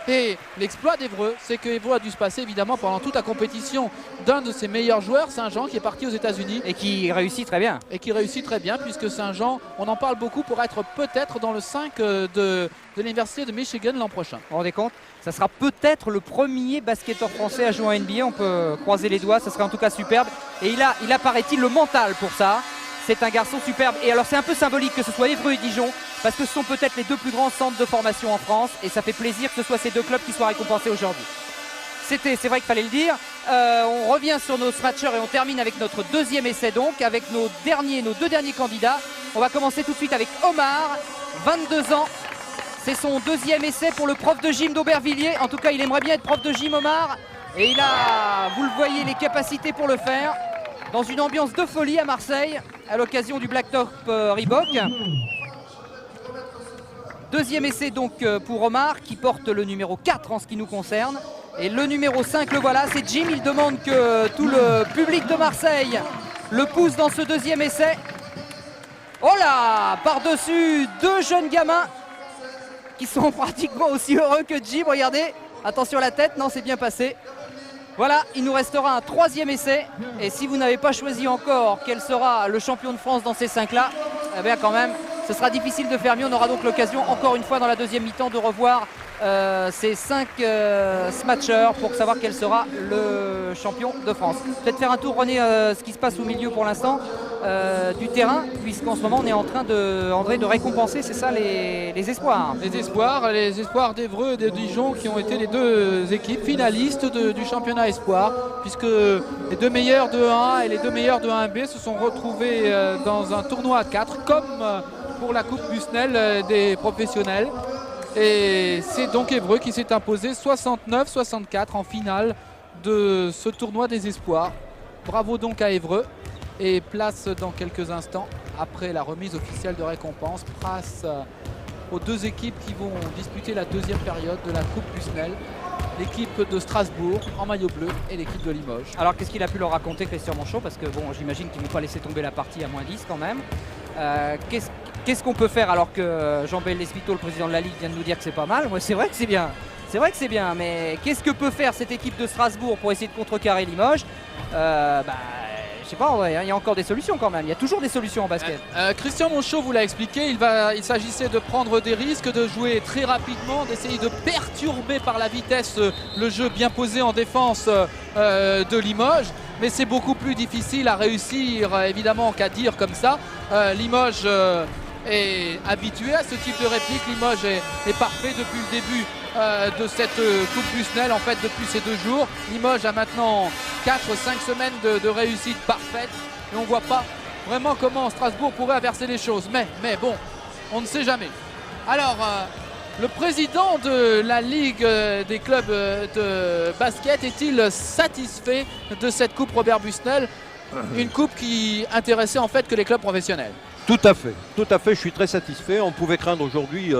Et l'exploit d'Évreux, c'est que Évreux a dû se passer évidemment pendant toute la compétition d'un de ses meilleurs joueurs, Saint-Jean, qui est parti aux États-Unis. Et qui réussit très bien. Et qui réussit très bien, puisque Saint-Jean, on en parle beaucoup pour être peut-être dans le 5 de l'Université de Michigan l'an prochain. Vous vous rendez compte? Ça sera peut-être le premier basketteur français à jouer en NBA. On peut croiser les doigts, ça serait en tout cas superbe. Et il a paraît-il, le mental pour ça. C'est un garçon superbe. Et alors c'est un peu symbolique que ce soit Évreux et Dijon, parce que ce sont peut-être les 2 plus grands centres de formation en France. Et ça fait plaisir que ce soit ces 2 clubs qui soient récompensés aujourd'hui. C'est vrai qu'il fallait le dire. On revient sur nos smatchers et on termine avec notre deuxième essai donc, avec nos 2 derniers candidats. On va commencer tout de suite avec Omar, 22 ans. C'est son 2e essai pour le prof de gym d'Aubervilliers. En tout cas, il aimerait bien être prof de gym, Omar. Et il a, vous le voyez, les capacités pour le faire. Dans une ambiance de folie à Marseille, à l'occasion du Blacktop Reebok. 2e essai donc pour Omar, qui porte le numéro 4 en ce qui nous concerne. Et le numéro 5, le voilà, c'est Jim. Il demande que tout le public de Marseille le pousse dans ce 2e essai. Oh là, par-dessus 2 jeunes gamins qui sont pratiquement aussi heureux que Jim. Regardez, attention à la tête, non, c'est bien passé. Voilà, il nous restera un 3e essai. Et si vous n'avez pas choisi encore quel sera le champion de France dans ces 5-là, eh bien quand même, ce sera difficile de faire mieux. On aura donc l'occasion, encore une fois dans la deuxième mi-temps, de revoir ces 5 smatchers pour savoir quel sera le champion de France. Peut-être faire un tour, René, ce qui se passe au milieu pour l'instant du terrain, puisqu'en ce moment on est en train André, de récompenser, c'est ça, les espoirs. Les espoirs d'Évreux et de Dijon qui ont été les 2 équipes finalistes du championnat espoir, puisque les 2 meilleurs de 1A et les 2 meilleurs de 1B se sont retrouvés dans un tournoi à 4, comme pour la Coupe Busnel des professionnels. Et c'est donc Évreux qui s'est imposé 69-64 en finale de ce tournoi des espoirs. Bravo donc à Évreux. Et place dans quelques instants, après la remise officielle de récompense, place aux 2 équipes qui vont disputer la 2e période de la Coupe Busnel. L'équipe de Strasbourg en maillot bleu et l'équipe de Limoges. Alors qu'est-ce qu'il a pu leur raconter, Christian Monchot? Parce que bon, j'imagine qu'ils ne vont pas laisser tomber la partie à -10 quand même. Qu'est-ce qu'on peut faire alors que Jean-Bel Lespito, le président de la Ligue, vient de nous dire que c'est pas mal? Ouais, c'est vrai que c'est bien. C'est vrai que c'est bien, mais qu'est-ce que peut faire cette équipe de Strasbourg pour essayer de contrecarrer Limoges? Je sais pas, ouais, il y a encore des solutions quand même. Il y a toujours des solutions en basket. Christian Monchot vous l'a expliqué, il s'agissait de prendre des risques, de jouer très rapidement, d'essayer de perturber par la vitesse le jeu bien posé en défense de Limoges. Mais c'est beaucoup plus difficile à réussir évidemment qu'à dire comme ça. Limoges est habitué à ce type de réplique. Limoges est parfait depuis le début de cette Coupe Busnel, en fait depuis ces 2 jours. Limoges a maintenant 4-5 semaines de réussite parfaite et on ne voit pas vraiment comment Strasbourg pourrait inverser les choses. Mais bon, on ne sait jamais. Alors, le président de la Ligue des clubs de basket est-il satisfait de cette coupe Robert Busnel? Une coupe qui intéressait en fait que les clubs professionnels. Tout à fait, je suis très satisfait. On pouvait craindre aujourd'hui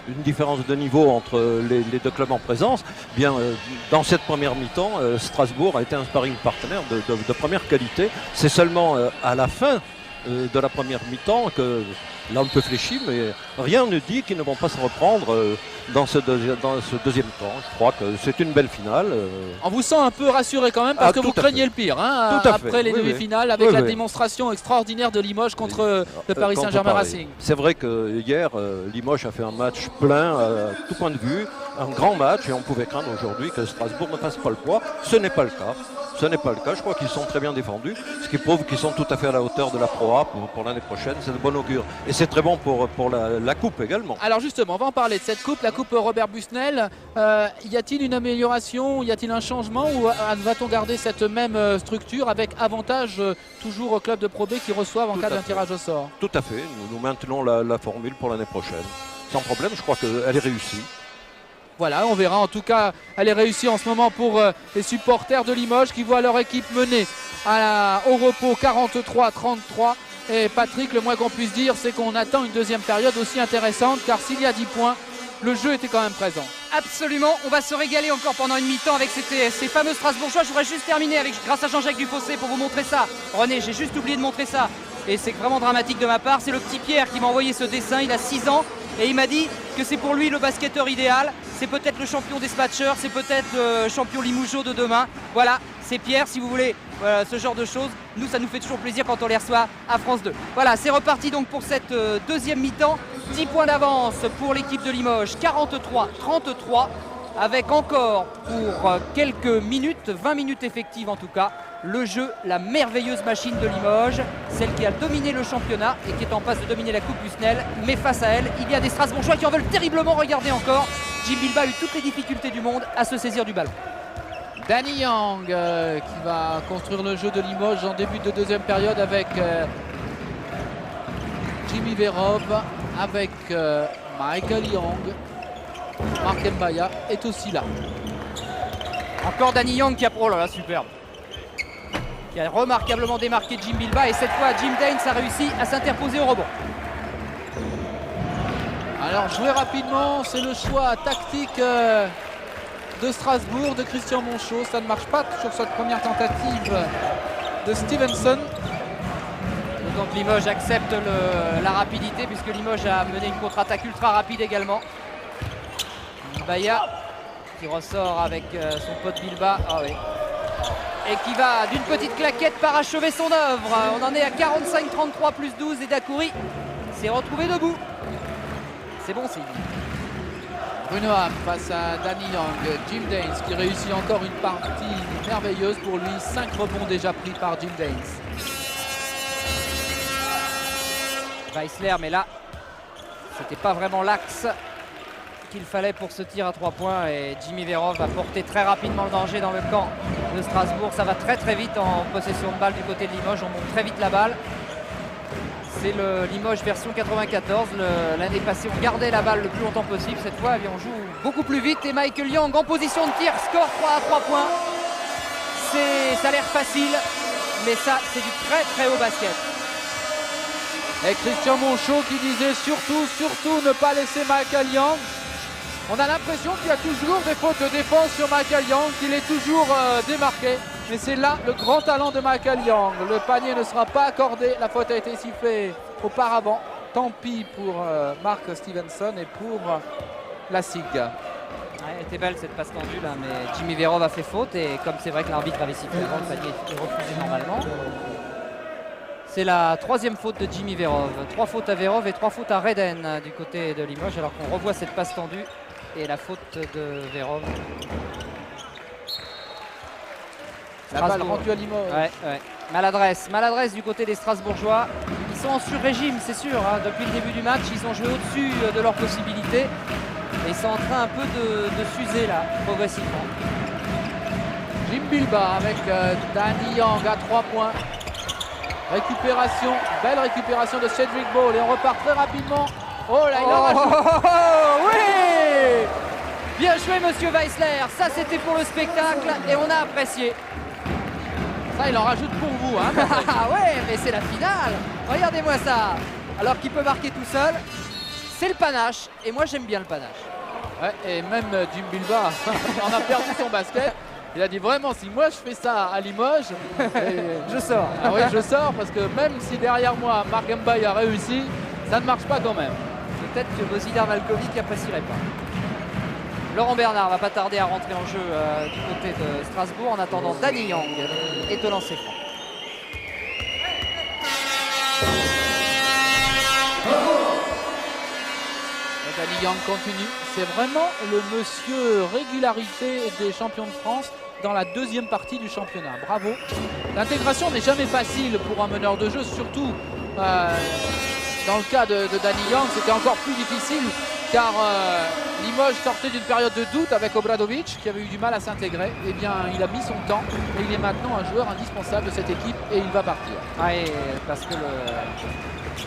une différence de niveau entre les deux clubs en présence. Bien, dans cette première mi-temps, Strasbourg a été un sparring partenaire de première qualité. C'est seulement à la fin de la première mi-temps que là on peut fléchir, mais rien ne dit qu'ils ne vont pas se reprendre dans ce deuxième temps. Je crois que c'est une belle finale. On vous sent un peu rassuré quand même parce que vous craignez le pire hein, après les demi-finales avec la démonstration extraordinaire de Limoges contre le Paris Saint-Germain Racing. C'est vrai que hier, Limoges a fait un match plein à tout point de vue, un grand match, et on pouvait craindre aujourd'hui que Strasbourg ne fasse pas le poids. Ce n'est pas le cas. Je crois qu'ils sont très bien défendus, ce qui prouve qu'ils sont tout à fait à la hauteur de la Pro A pour l'année prochaine. C'est de bon augure. Et c'est très bon pour la coupe également. Alors justement, on va en parler de cette coupe, la coupe Robert Busnel. Y a-t-il une amélioration, y a-t-il un changement, ou va-t-on garder cette même structure avec avantage toujours aux clubs de Pro B qui reçoivent en cas d'un tirage au sort? Tout à fait. Nous maintenons la formule pour l'année prochaine. Sans problème, je crois qu'elle est réussie. Voilà, on verra. En tout cas, elle est réussie en ce moment pour les supporters de Limoges qui voient leur équipe menée au repos 43-33. Et Patrick, le moins qu'on puisse dire, c'est qu'on attend une deuxième période aussi intéressante, car s'il y a 10 points, le jeu était quand même présent. Absolument, on va se régaler encore pendant une mi-temps avec ces fameux Strasbourgeois. Je voudrais juste terminer grâce à Jean-Jacques Dufossé pour vous montrer ça. René, j'ai juste oublié de montrer ça. Et c'est vraiment dramatique de ma part. C'est le petit Pierre qui m'a envoyé ce dessin, il a 6 ans. Et il m'a dit que c'est pour lui le basketteur idéal. C'est peut-être le champion des Spatchers, c'est peut-être le champion Limougeot de demain. Voilà, c'est Pierre, si vous voulez ce genre de choses. Nous, ça nous fait toujours plaisir quand on les reçoit à France 2. Voilà, c'est reparti donc pour cette deuxième mi-temps. 10 points d'avance pour l'équipe de Limoges, 43-33, avec encore pour quelques minutes, 20 minutes effectives en tout cas, le jeu, la merveilleuse machine de Limoges, celle qui a dominé le championnat et qui est en passe de dominer la Coupe Busnel. Mais face à elle, il y a des Strasbourgeois qui en veulent terriblement. Regardez encore, Jim Bilbao a eu toutes les difficultés du monde à se saisir du ballon. Danny Young qui va construire le jeu de Limoges en début de deuxième période avec Jimmy Verov, avec Michael Young. Mark Mbaya est aussi là. Encore Danny Young qui a... Oh là là, superbe. Qui a remarquablement démarqué Jim Bilbao, et cette fois Jim Daines a réussi à s'interposer au rebond. Alors jouer rapidement, c'est le choix tactique de Strasbourg, de Christian Monchot. Ça ne marche pas sur cette première tentative de Stevenson. Donc Limoges accepte la rapidité, puisque Limoges a mené une contre-attaque ultra rapide également. Mbaya qui ressort avec son pote Bilbao. Ah oui. Et qui va d'une petite claquette parachever son œuvre. On en est à 45-33 plus 12 et Dakouri s'est retrouvé debout. C'est bon signe. Bruno Ham face à Danny Young. Jim Daines qui réussit encore une partie merveilleuse pour lui. 5 rebonds déjà pris par Jim Daines. Weissler, mais là, c'était pas vraiment l'axe qu'il fallait pour ce tir à 3 points, et Jimmy Verov va porter très rapidement le danger dans le camp de Strasbourg. Ça va très très vite en possession de balle du côté de Limoges, on monte très vite la balle. C'est le Limoges version 94. L'année passée on gardait la balle le plus longtemps possible, cette fois on joue beaucoup plus vite, et Michael Young en position de tir, score 3 points. Ça a l'air facile, mais ça c'est du très très haut basket. Et Christian Monchot qui disait surtout ne pas laisser Michael Young. On a l'impression qu'il y a toujours des fautes de défense sur Michael Young, qu'il est toujours démarqué. Mais c'est là le grand talent de Michael Young. Le panier ne sera pas accordé. La faute a été sifflée auparavant. Tant pis pour Mark Stevenson et pour la SIG. Ouais, elle était belle cette passe tendue là, mais Jimmy Verov a fait faute. Et comme c'est vrai que l'arbitre avait sifflé avant, le panier est refusé normalement. C'est la 3e faute de Jimmy Verov. 3 fautes à Verov et 3 fautes à Reden du côté de Limoges, alors qu'on revoit cette passe tendue et la faute de Verov. La balle rendue à Limoges. Ouais. Maladresse du côté des Strasbourgeois. Ils sont en sur-régime, c'est sûr. Hein. Depuis le début du match, ils ont joué au-dessus de leurs possibilités. Et ils sont en train un peu de s'user là, progressivement. Jim Bilbao avec Danny Young à 3 points. Récupération, belle récupération de Cedric Ball et on repart très rapidement. Oh là, il en Oh, rajoute. oh, oh, oui! Bien joué, monsieur Weissler. Ça, c'était pour le spectacle et on a apprécié. Ça, il en rajoute pour vous. Hein, Ah ouais, mais c'est la finale. Regardez-moi ça. Alors qu'il peut marquer tout seul, c'est le panache. Et moi, j'aime bien le panache. ouais, et même Jim Bilba en a perdu son basket. Il a dit vraiment, si moi je fais ça à Limoges, Je sors. ah oui, je sors parce que même si derrière moi Marc Mbaye a réussi, ça ne marche pas quand même. Peut-être que Bozidar Malkovic apprécierait pas. Laurent Bernard va pas tarder à rentrer en jeu du côté de Strasbourg. En attendant, Danny Yang est au lancer franc. Et Danny Yang continue. C'est vraiment le monsieur régularité des champions de France dans la deuxième partie du championnat. Bravo. L'intégration n'est jamais facile pour un meneur de jeu, surtout dans le cas de Danny Yang, c'était encore plus difficile car Limoges sortait d'une période de doute avec Obradovic qui avait eu du mal à s'intégrer. Eh bien, il a mis son temps et il est maintenant un joueur indispensable de cette équipe et il va partir. Ah, et parce que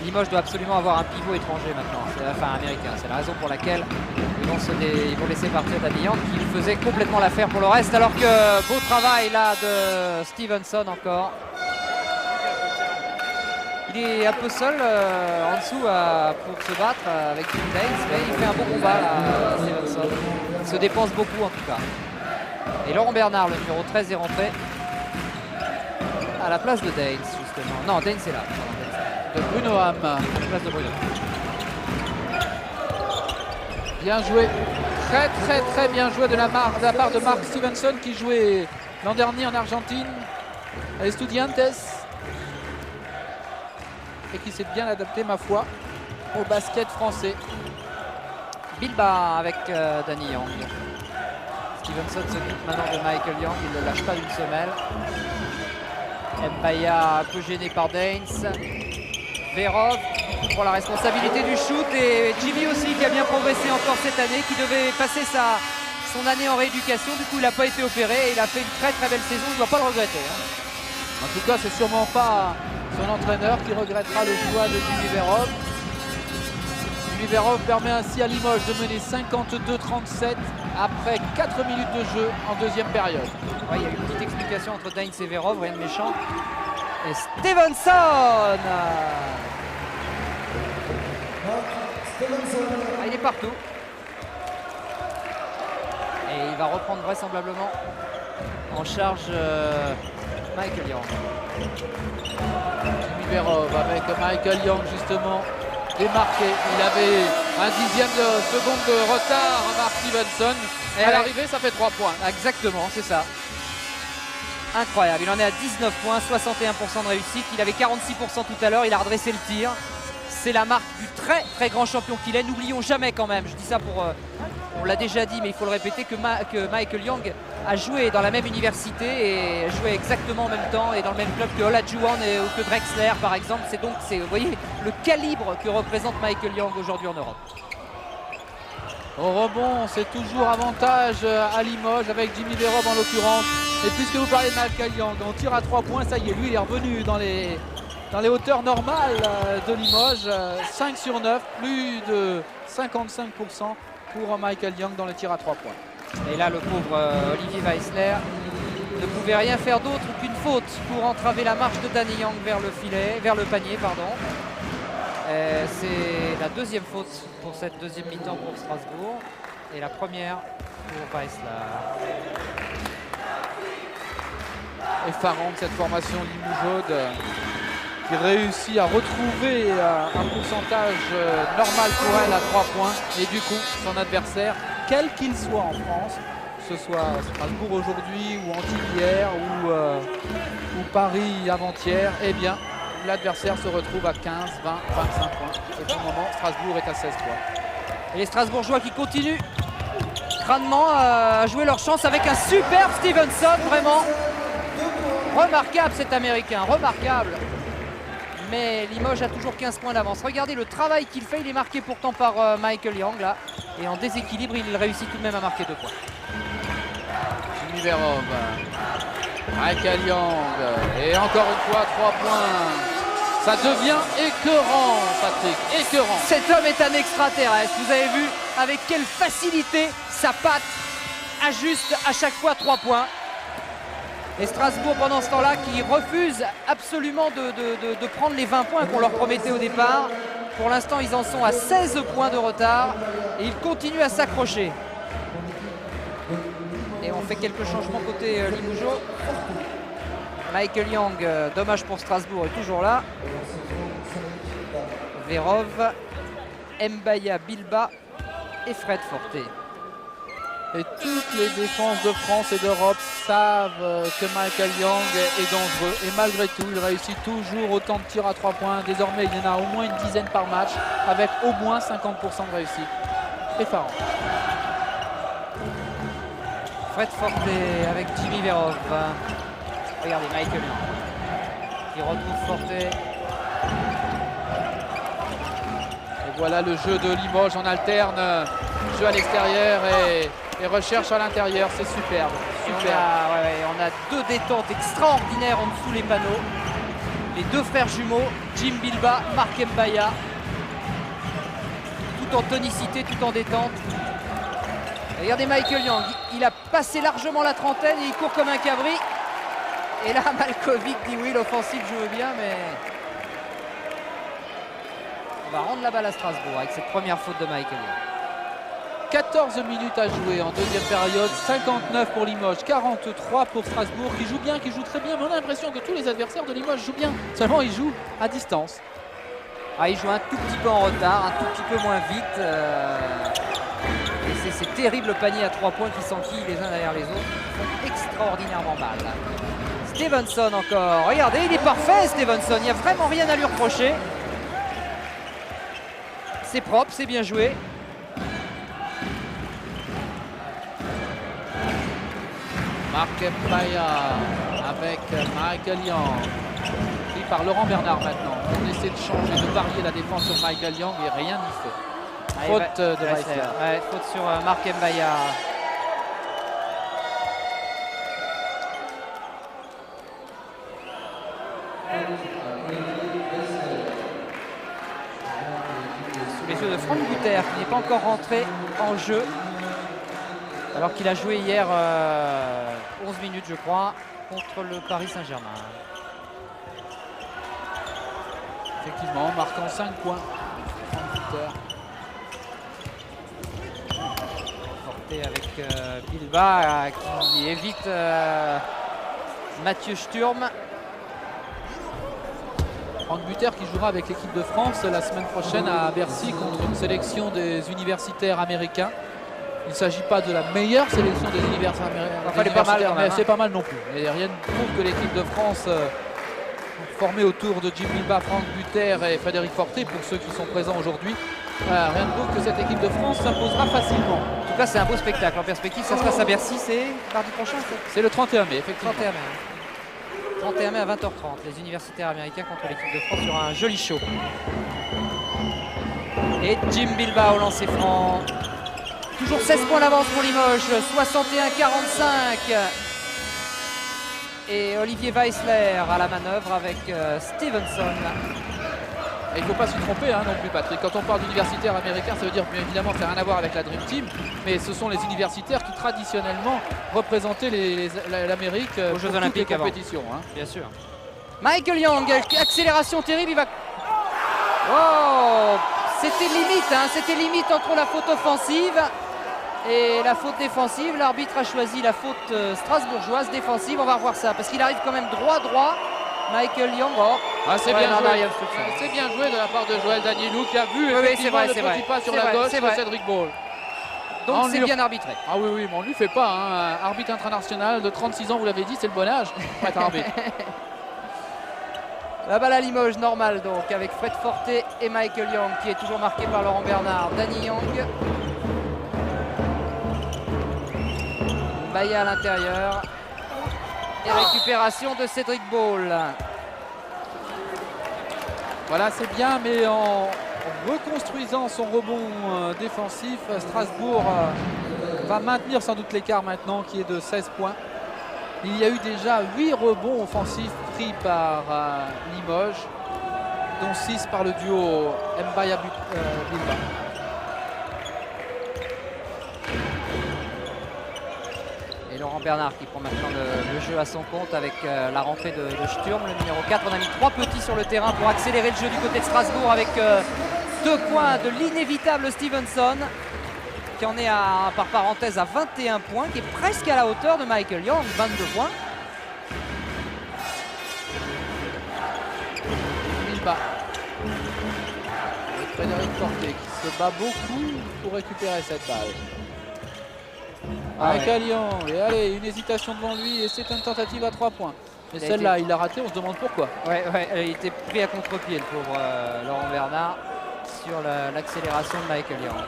Limoges doit absolument avoir un pivot étranger maintenant, enfin américain. C'est la raison pour laquelle ils vont laisser partir Danny Yang qui faisait complètement l'affaire pour le reste. Alors que beau travail là de Stevenson encore. Il est un peu seul en dessous pour se battre avec Jim Daines, mais il fait un bon combat là, Stevenson. Il se dépense beaucoup en tout cas. Et Laurent Bernard, le numéro 13, est rentré à la place de Daines justement. Non, Daines est là. De Bruno Ham. À la place de Bruno. Bien joué. Très très très bien joué de la part de Mark Stevenson qui jouait l'an dernier en Argentine à Estudiantes et qui s'est bien adapté, ma foi, au basket français. Bilba avec Danny Yang. Stevenson s'occupe maintenant de Michael Young, il ne le lâche pas d'une semelle. Mbaya un peu gêné par Daines. Verov pour la responsabilité du shoot et Jimmy aussi qui a bien progressé encore cette année, qui devait passer son année en rééducation. Du coup, il n'a pas été opéré et il a fait une très très belle saison, il ne doit pas le regretter. Hein. En tout cas, c'est sûrement pas son entraîneur qui regrettera le choix de Jimmy Verov. Jimmy Verov permet ainsi à Limoges de mener 52-37 après 4 minutes de jeu en deuxième période. Ouais, il y a eu une petite explication entre Daines et Verov, rien de méchant. Et Stevenson ah, il est partout. Et il va reprendre vraisemblablement en charge Michael Young. Jimmy Verov avec Michael Young justement démarqué. Il avait un dixième de seconde de retard à Mark Stevenson. Et à l'arrivée, ça fait 3 points. Exactement, c'est ça. Incroyable, il en est à 19 points, 61% de réussite. Il avait 46% tout à l'heure, il a redressé le tir. C'est la marque du très très grand champion qu'il est. N'oublions jamais quand même, je dis ça pour... on l'a déjà dit, mais il faut le répéter, que Michael Young a joué dans la même université et joué exactement en même temps et dans le même club que Olajuwon ou que Drexler par exemple. C'est donc, vous voyez, le calibre que représente Michael Young aujourd'hui en Europe. Au rebond, c'est toujours avantage à Limoges avec Jimmy Verov en l'occurrence. Et puisque vous parlez de Michael Young, on tire à 3 points, ça y est, lui il est revenu dans les hauteurs normales de Limoges. 5 sur 9, plus de 55% pour Michael Young dans le tir à 3 points. Et là, le pauvre Olivier Weissler ne pouvait rien faire d'autre qu'une faute pour entraver la marche de Danny Yang vers le filet, vers le panier, pardon. C'est la deuxième faute pour cette deuxième mi-temps pour Strasbourg et la première pour Weissler. Effarante cette formation limougeaude qui réussit à retrouver un pourcentage normal pour elle à 3 points. Et du coup, son adversaire, quel qu'il soit en France, que ce soit Strasbourg aujourd'hui ou Antibes hier ou Paris avant-hier, eh bien, l'adversaire se retrouve à 15, 20, 25 points. Et pour le moment, Strasbourg est à 16 points. Et les Strasbourgeois qui continuent crânement à jouer leur chance avec un superbe Stevenson, vraiment remarquable cet Américain, remarquable. Mais Limoges a toujours 15 points d'avance. Regardez le travail qu'il fait, il est marqué pourtant par Michael Young là. Et en déséquilibre, il réussit tout de même à marquer 2 points. Jimmy Verov, Michael Young, et encore une fois 3 points Ça devient écœurant, Patrick, écœurant. Cet homme est un extraterrestre. Vous avez vu avec quelle facilité sa patte ajuste à chaque fois 3 points. Et Strasbourg, pendant ce temps-là, qui refuse absolument de prendre les 20 points qu'on leur promettait au départ. Pour l'instant, ils en sont à 16 points de retard et ils continuent à s'accrocher. Et on fait quelques changements côté Limougeot. Michael Young, dommage pour Strasbourg, est toujours là. Verov, Mbaya, Bilba et Fred Forte. Et toutes les défenses de France et d'Europe savent que Michael Young est dangereux. Et malgré tout, il réussit toujours autant de tirs à 3 points. Désormais, il y en a au moins une dizaine par match, avec au moins 50% de réussite. Effarant. Fred Forte avec Jimmy Verov. Regardez Michael Young qui retrouve Forte. Et voilà le jeu de Limoges en alterne. Jeu à l'extérieur et recherche à l'intérieur. C'est superbe. On a 2 détentes extraordinaires en dessous les panneaux. Les 2 frères jumeaux, Jim Bilba, Marc Mbaya. Tout en tonicité, tout en détente. Regardez Michael Young, il a passé largement la trentaine et il court comme un cabri. Et là, Malkovic dit oui, l'offensive, je veux bien, mais on va rendre la balle à Strasbourg avec cette première faute de Michael Young. 14 minutes à jouer en deuxième période, 59 pour Limoges, 43 pour Strasbourg, qui joue bien, qui joue très bien, mais on a l'impression que tous les adversaires de Limoges jouent bien, seulement ils jouent à distance. Ah, il joue un tout petit peu en retard, un tout petit peu moins vite. Et c'est terrible le panier à 3 points qui s'enquillent les uns derrière les autres. Ils font extraordinairement mal. Stevenson encore. Regardez, il est parfait Stevenson. Il n'y a vraiment rien à lui reprocher. C'est propre, c'est bien joué. Marc Mbaya avec Michael Young. Pris par Laurent Bernard maintenant. On essaie de changer, de varier la défense sur Michael Young et rien n'y fait. Faute de Weissler. Ouais, faute sur Marc Mbaya. Sous les yeux de Franck Guter qui n'est pas encore rentré en jeu. Alors qu'il a joué hier 11 minutes je crois contre le Paris Saint-Germain. Effectivement, marquant 5 points. Forte avec Bilba qui évite Mathieu Sturm. Franck Buter qui jouera avec l'équipe de France la semaine prochaine à Bercy contre une sélection des universitaires américains. Il ne s'agit pas de la meilleure sélection des universitaires américains, mais c'est pas mal non plus. Et rien ne prouve que l'équipe de France formée autour de Jim Bilba, Franck Buter et Frédéric Forte, pour ceux qui sont présents aujourd'hui, rien ne prouve que cette équipe de France s'imposera facilement. En tout cas, c'est un beau spectacle. En perspective, ça se passe à Bercy, c'est mardi prochain. C'est le 31 mai, effectivement. 31 mai à 20h30. Les universitaires américains contre l'équipe de France sur un joli show. Et Jim Bilba au lancer franc. Toujours 16 points d'avance pour Limoges, 61-45. Et Olivier Weissler à la manœuvre avec Stevenson. Et il ne faut pas se tromper non plus, Patrick. Quand on parle d'universitaires américains, ça veut dire bien évidemment ça n'a rien à voir avec la Dream Team, mais ce sont les universitaires qui traditionnellement représentaient l'Amérique aux Jeux Olympiques et compétitions. Bien sûr. Michael Young, accélération terrible, il va... Wow, c'était limite entre la faute offensive et la faute défensive. L'arbitre a choisi la faute strasbourgeoise défensive. On va revoir ça parce qu'il arrive quand même droit. Michael Young, c'est bien joué. C'est bien joué de la part de Joël Danielou qui a vu effectivement le petit pas sur la gauche de Cédric Ball. Donc c'est bien arbitré. Ah oui, mais on ne lui fait pas. Arbitre international de 36 ans, vous l'avez dit, c'est le bon âge pour être arbitre. La balle à Limoges, normale donc, avec Fred Forte et Michael Young qui est toujours marqué par Laurent Bernard. Danny Young. Mbaya à l'intérieur. Et récupération de Cédric Ball. Voilà, c'est bien, mais en reconstruisant son rebond défensif, Strasbourg va maintenir sans doute l'écart maintenant qui est de 16 points. Il y a eu déjà 8 rebonds offensifs pris par Limoges. dont 6 par le duo Mbaya Bilba. Et Laurent Bernard qui prend maintenant le jeu à son compte avec la rentrée de Sturm, le numéro 4. On a mis 3 petits sur le terrain pour accélérer le jeu du côté de Strasbourg avec 2 points de l'inévitable Stevenson qui en est par parenthèse à 21 points, qui est presque à la hauteur de Michael Young, 22 points. Bilba. Et Frédéric Forté qui se bat beaucoup pour récupérer cette balle. Michael Young, et allez, une hésitation devant lui et c'est une tentative à 3 points. Mais celle-là, il l'a raté, on se demande pourquoi. Ouais, il était pris à contre-pied, le pauvre Laurent Bernard, sur l'accélération de Michael Young.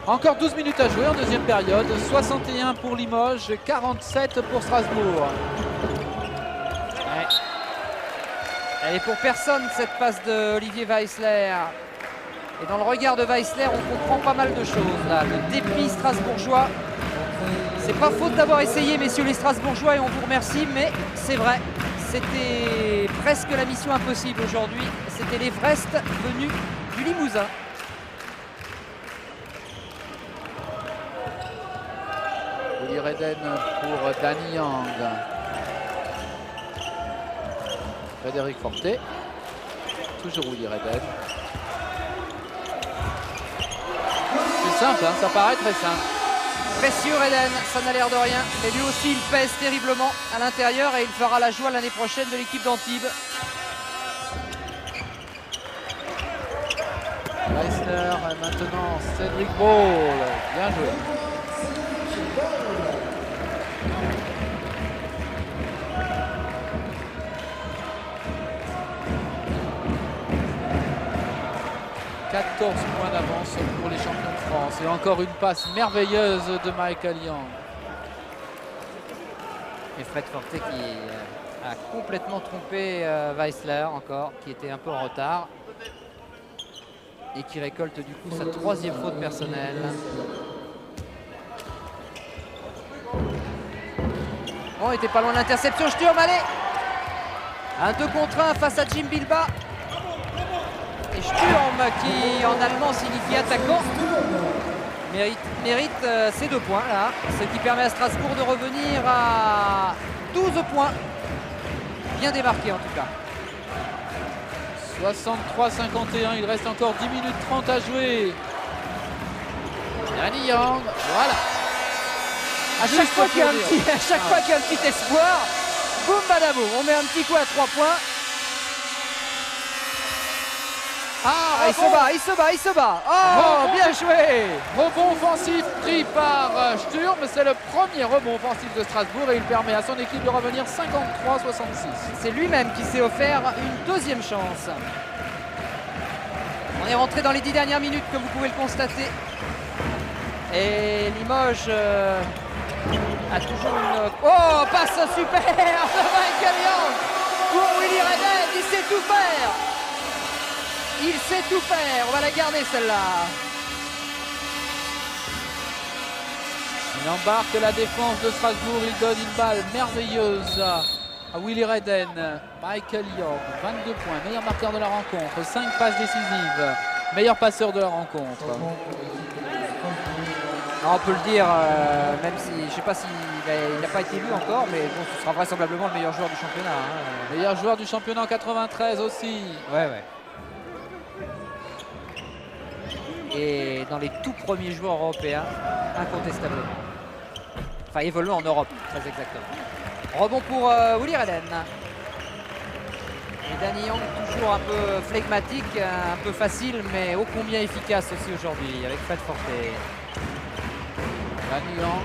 Encore 12 minutes à jouer en deuxième période. 61 pour Limoges, 47 pour Strasbourg. Ouais. Elle est pour personne cette passe de Olivier Weissler. Et dans le regard de Weissler, on comprend pas mal de choses là. Le dépit strasbourgeois. C'est pas faute d'avoir essayé, messieurs les Strasbourgeois, et on vous remercie, mais c'est vrai. C'était presque la mission impossible aujourd'hui. C'était l'Everest venu du Limousin. Willy Reden pour Danny Young. Frédéric Forté. Toujours Willy Reden. C'est simple, hein, ça paraît très simple. Précieux Reden, ça n'a l'air de rien. Mais lui aussi, il pèse terriblement à l'intérieur et il fera la joie l'année prochaine de l'équipe d'Antibes. Weissler, maintenant Cédric Ball. Bien joué. « 14 points d'avance pour les champions de France. Et encore une passe merveilleuse de Michael Young. Et Fred Forté qui a complètement trompé Weissler encore, qui était un peu en retard. Et qui récolte du coup sa 3e faute personnelle. Bon, il était pas loin de l'interception, Sturm, allez. Un 2 contre 1 face à Jim Bilba. Et Sturm, qui en allemand signifie attaquant, mérite ces 2 points là, ce qui permet à Strasbourg de revenir à 12 points. Bien démarqué en tout cas. 63-51, il reste encore 10 minutes 30 à jouer. Danny Young, voilà. À chaque fois qu'il y a un petit espoir, boum badaboum, on met un petit coup à 3 points. Ah, il se bat. Oh, bien joué. Rebond offensif pris par Sturm. C'est le premier rebond offensif de Strasbourg et il permet à son équipe de revenir 53-66. C'est lui-même qui s'est offert une 2e chance. On est rentré dans les 10 dernières minutes, comme vous pouvez le constater. Et Limoges a toujours une... Oh, passe super de Michael Young pour Willy Reden, il sait tout faire. Il sait tout faire, on va la garder celle-là. Il embarque la défense de Strasbourg, il donne une balle merveilleuse à Willy Reden. Michael Young, 22 points, meilleur marqueur de la rencontre, 5 passes décisives, meilleur passeur de la rencontre. Alors on peut le dire, même si je ne sais pas s'il n'a pas été élu encore, mais bon, ce sera vraisemblablement le meilleur joueur du championnat. Hein. Meilleur joueur du championnat en 93 aussi. Ouais. Et dans les tout premiers joueurs européens, incontestablement. Enfin, évoluant en Europe, très exactement. Rebond pour Willy Reden. Et Danny Young, toujours un peu flegmatique, un peu facile, mais ô combien efficace aussi aujourd'hui, avec Fred Forté. Danny Young,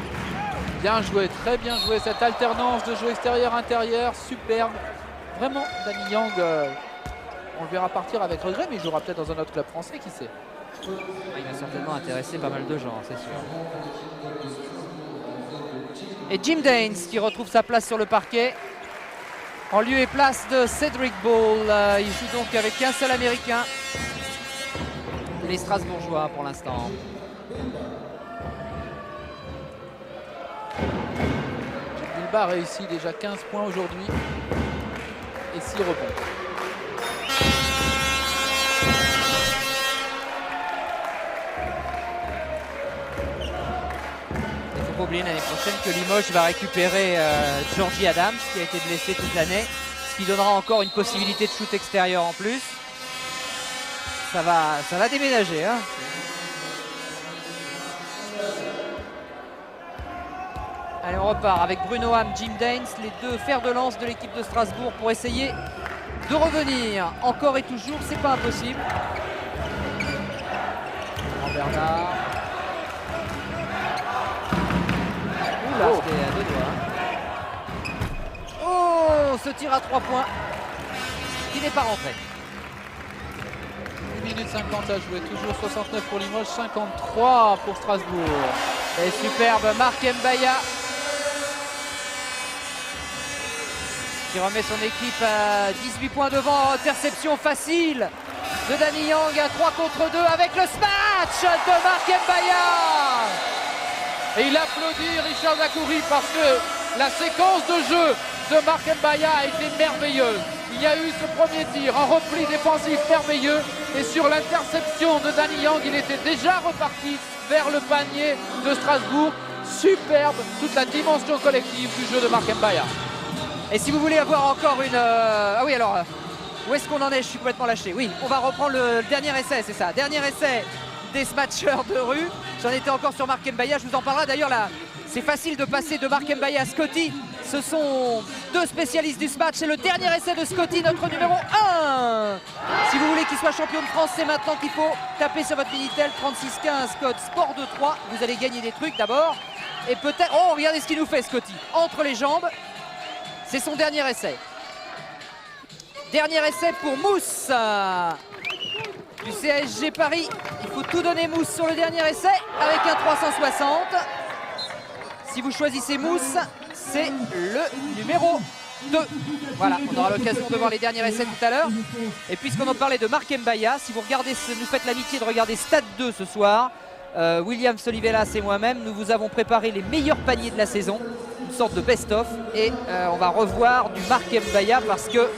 bien joué, très bien joué, cette alternance de jeu extérieur-intérieur, superbe. Vraiment, Danny Young, on le verra partir avec regret, mais il jouera peut-être dans un autre club français, qui sait. Il a certainement intéressé pas mal de gens, c'est sûr. Et Jim Daines qui retrouve sa place sur le parquet. En lieu et place de Cédric Ball. Il joue donc avec un seul Américain. Les Strasbourgeois pour l'instant. Alba a réussi déjà 15 points aujourd'hui et 6 rebonds. Il ne faut pas oublier l'année prochaine que Limoges va récupérer Georgie Adams qui a été blessé toute l'année, ce qui donnera encore une possibilité de shoot extérieur en plus. Ça va déménager. Hein. Allez, on repart avec Bruno Ham, Jim Daines, les deux fers de lance de l'équipe de Strasbourg pour essayer de revenir. Encore et toujours, c'est pas impossible. Bernard. Oula, c'était à 2 doigts. Oh, ce tir à 3 points qui n'est pas rentré. 1 minute 50 à jouer, toujours 69 pour Limoges, 53 pour Strasbourg. Et superbe Marc Mbaya qui remet son équipe à 18 points devant. Interception facile de Danny Young à 3 contre 2 avec le smash de Marc Mbaya. Et il applaudit Richard Zakouri parce que la séquence de jeu de Marc Mbaya a été merveilleuse. Il y a eu ce premier tir, un repli défensif merveilleux et sur l'interception de Danny Young, il était déjà reparti vers le panier de Strasbourg. Superbe, toute la dimension collective du jeu de Marc Mbaya. Et si vous voulez avoir encore une... Ah oui, alors, où est-ce qu'on en est? Je suis complètement lâché. Oui, on va reprendre le dernier essai, c'est ça. Dernier essai des smatchers de rue. J'en étais encore sur Marc Mbaya, je vous en parlerai. D'ailleurs, là, c'est facile de passer de Marc Mbaya à Scotty. Ce sont deux spécialistes du smash. C'est le dernier essai de Scotty, notre numéro 1. Si vous voulez qu'il soit champion de France, c'est maintenant qu'il faut taper sur votre Minitel 3615 code Sport 23. Vous allez gagner des trucs d'abord. Et peut-être... Oh, regardez ce qu'il nous fait, Scotty. Entre les jambes. C'est son dernier essai. Dernier essai pour Mousse du CSG Paris. Il faut tout donner Mousse sur le dernier essai avec un 360. Si vous choisissez Mousse, c'est le numéro 2. Voilà, on aura l'occasion de voir les derniers essais tout à l'heure. Et puisqu'on en parlait de Marc Mbaya, si vous regardez, nous faites l'amitié de regarder Stade 2 ce soir, William Solivelas et moi-même, nous vous avons préparé les meilleurs paniers de la saison, une sorte de best-of, et on va revoir du Marc Mbaya parce que,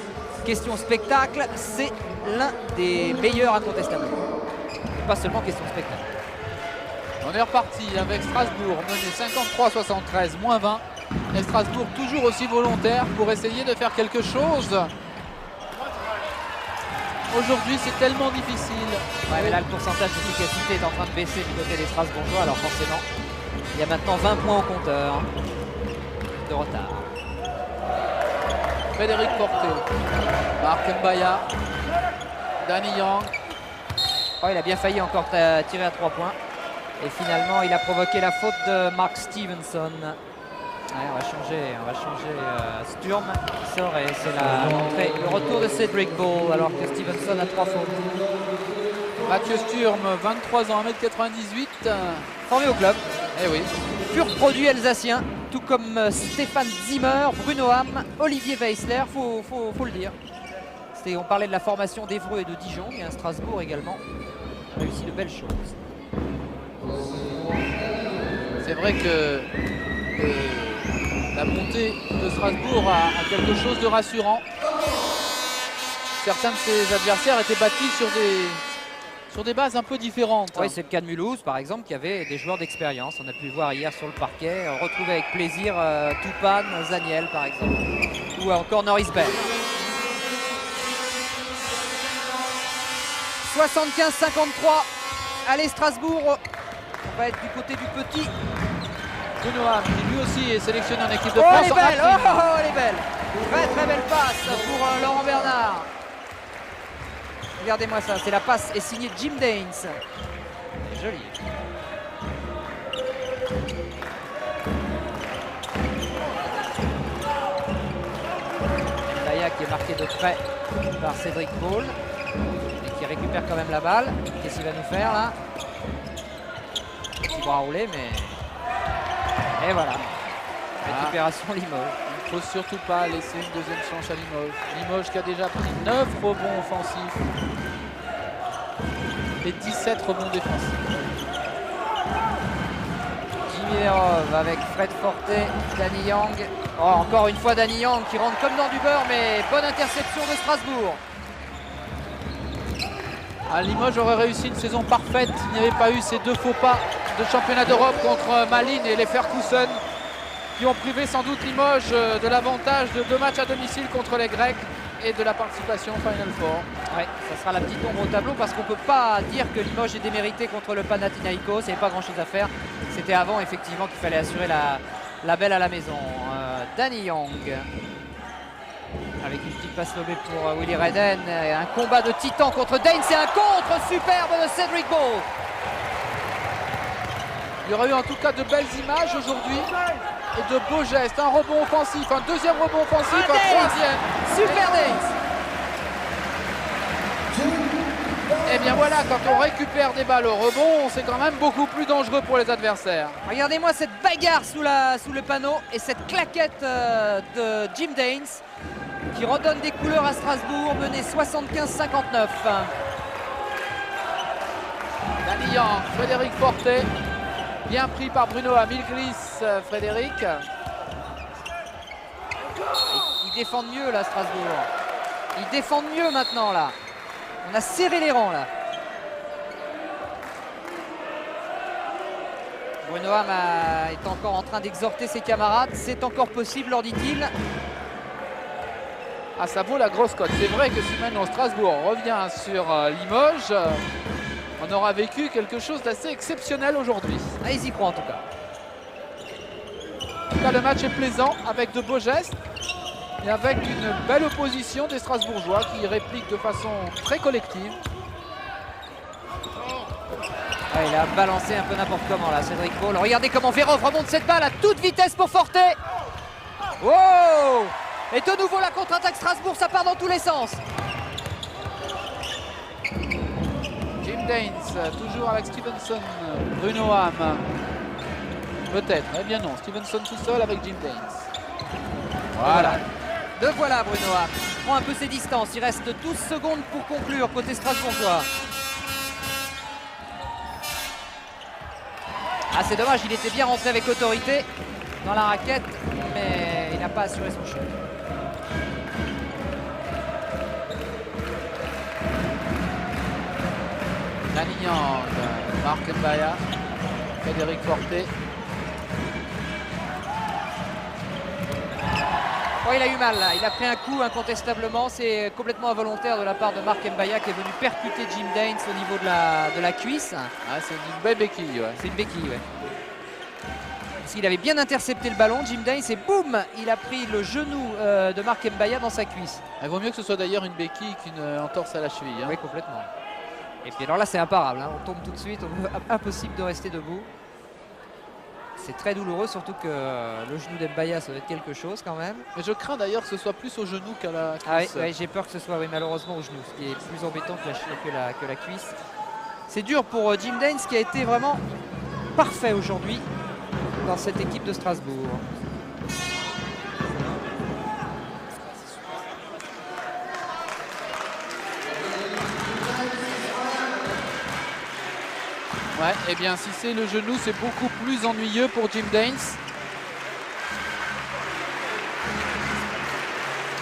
question spectacle, c'est l'un des meilleurs incontestables. Pas seulement question spectacle. On est reparti avec Strasbourg, mené 53-73, moins 20. Et Strasbourg toujours aussi volontaire pour essayer de faire quelque chose. Aujourd'hui, c'est tellement difficile. Ouais, mais là, le pourcentage d'efficacité est en train de baisser du côté des Strasbourgeois, alors forcément, il y a maintenant 20 points au compteur de retard. Frédéric Porté, Marc Mbaya, Danny Young. Oh, il a bien failli encore tirer à 3 points. Et finalement, il a provoqué la faute de Mark Stevenson. Ouais, on va changer Sturm qui sort et c'est le retour de Cedric Ball alors que Stevenson a 3 fautes. Mathieu Sturm, 23 ans, 1m98. Formé au club. Eh oui. Pur produit alsacien, tout comme Stéphane Zimmer, Bruno Ham, Olivier Weissler, faut le dire. On parlait de la formation d'Évreux et de Dijon, mais à Strasbourg également a réussi de belles choses. C'est vrai que la montée de Strasbourg a quelque chose de rassurant. Certains de ses adversaires étaient bâtis sur des bases un peu différentes. Oui, c'est le cas de Mulhouse par exemple qui avait des joueurs d'expérience. On a pu le voir hier sur le parquet, retrouver avec plaisir Toupane, Zaniel par exemple, ou encore Norris Bell. 75-53. Allez Strasbourg, on va être du côté du petit. Bruno Ham, qui lui aussi est sélectionné en équipe de France. France. Elle est belle, elle est belle. Très très belle passe pour Laurent Bernard. Regardez-moi ça, c'est la passe est signée Jim Daines. C'est joli. Mbaya qui est marqué de près par Cédric Ball. Qui récupère quand même la balle. Qu'est-ce qu'il va nous faire là? Petit bras roulé, mais... Et voilà. Récupération Limoges. Il ne faut surtout pas laisser une deuxième chance à Limoges. Limoges qui a déjà pris 9 rebonds offensifs et 17 rebonds défensifs. Vladimilerov avec Fred Forte, Danny Yang. Oh, encore une fois Danny Yang qui rentre comme dans du beurre, mais bonne interception de Strasbourg. Limoges aurait réussi une saison parfaite s'il n'y avait pas eu ces 2 faux pas de championnat d'Europe contre Malines et les Leverkusen qui ont privé sans doute Limoges de l'avantage de 2 matchs à domicile contre les Grecs et de la participation au Final Four. Ouais, ça sera la petite ombre au tableau parce qu'on ne peut pas dire que Limoges est démérité contre le Panathinaikos. Il n'y avait pas grand chose à faire. C'était avant effectivement qu'il fallait assurer la belle à la maison. Danny Yang avec une petite passe lobée pour Willy Redden. Un combat de titan contre Dane. C'est un contre superbe de Cédric Beau. Il y aurait eu en tout cas de belles images aujourd'hui et de beaux gestes. Un rebond offensif, un deuxième rebond offensif, un troisième. Super Dane. Et bien voilà, quand on récupère des balles au rebond, c'est quand même beaucoup plus dangereux pour les adversaires. Regardez-moi cette bagarre sous le panneau et cette claquette de Jim Daines qui redonne des couleurs à Strasbourg, mené 75-59. Danny Yang, Frédéric Forte, bien pris par Bruno à 1000 glisse, Frédéric. Ils défendent mieux là, Strasbourg. Ils défendent mieux maintenant là. On a serré les rangs là. Bruno Ham est encore en train d'exhorter ses camarades. C'est encore possible, leur dit-il. Ah, ça vaut la grosse cote. C'est vrai que si maintenant Strasbourg revient sur Limoges, on aura vécu quelque chose d'assez exceptionnel aujourd'hui. Ah, ils y croient en tout cas. En tout cas, le match est plaisant avec de beaux gestes et avec une belle opposition des Strasbourgeois qui répliquent de façon très collective. Ouais, il a balancé un peu n'importe comment là, Cédric Paul. Regardez comment Vérov remonte cette balle à toute vitesse pour Forte. Wow! Et de nouveau la contre-attaque Strasbourg, ça part dans tous les sens. Jim Daines, toujours avec Stevenson, Bruno Ham. Peut-être, eh bien non, Stevenson tout seul avec Jim Daines. Voilà. De voilà Bruno Ham. Il prend un peu ses distances, il reste 12 secondes pour conclure côté strasbourgeois. Ah, c'est dommage, il était bien rentré avec autorité dans la raquette, mais il n'a pas assuré son shoot. Danny Yang, Marc Mbaya, Frédéric Forte. Oh, il a eu mal là, il a pris un coup incontestablement, c'est complètement involontaire de la part de Marc Mbaya qui est venu percuter Jim Daines au niveau de la cuisse. Ah, c'est une belle béquille, ouais. C'est une béquille, ouais. Parce qu'il avait bien intercepté le ballon, Jim Daines, et boum, il a pris le genou de Marc Mbaya dans sa cuisse. Il vaut mieux que ce soit d'ailleurs une béquille qu'une entorse à la cheville. Hein. Oui, complètement. Et puis alors là, c'est imparable, hein. On tombe tout de suite, impossible de rester debout. C'est très douloureux, surtout que le genou d'Mbaya, ça doit être quelque chose quand même. Mais je crains d'ailleurs que ce soit plus au genou qu'à la cuisse. Ah oui, ouais, j'ai peur que ce soit malheureusement au genou, ce qui est plus embêtant que la cuisse. C'est dur pour Jim Daines qui a été vraiment parfait aujourd'hui dans cette équipe de Strasbourg. Ouais, et bien si c'est le genou, c'est beaucoup plus ennuyeux pour Jim Daines.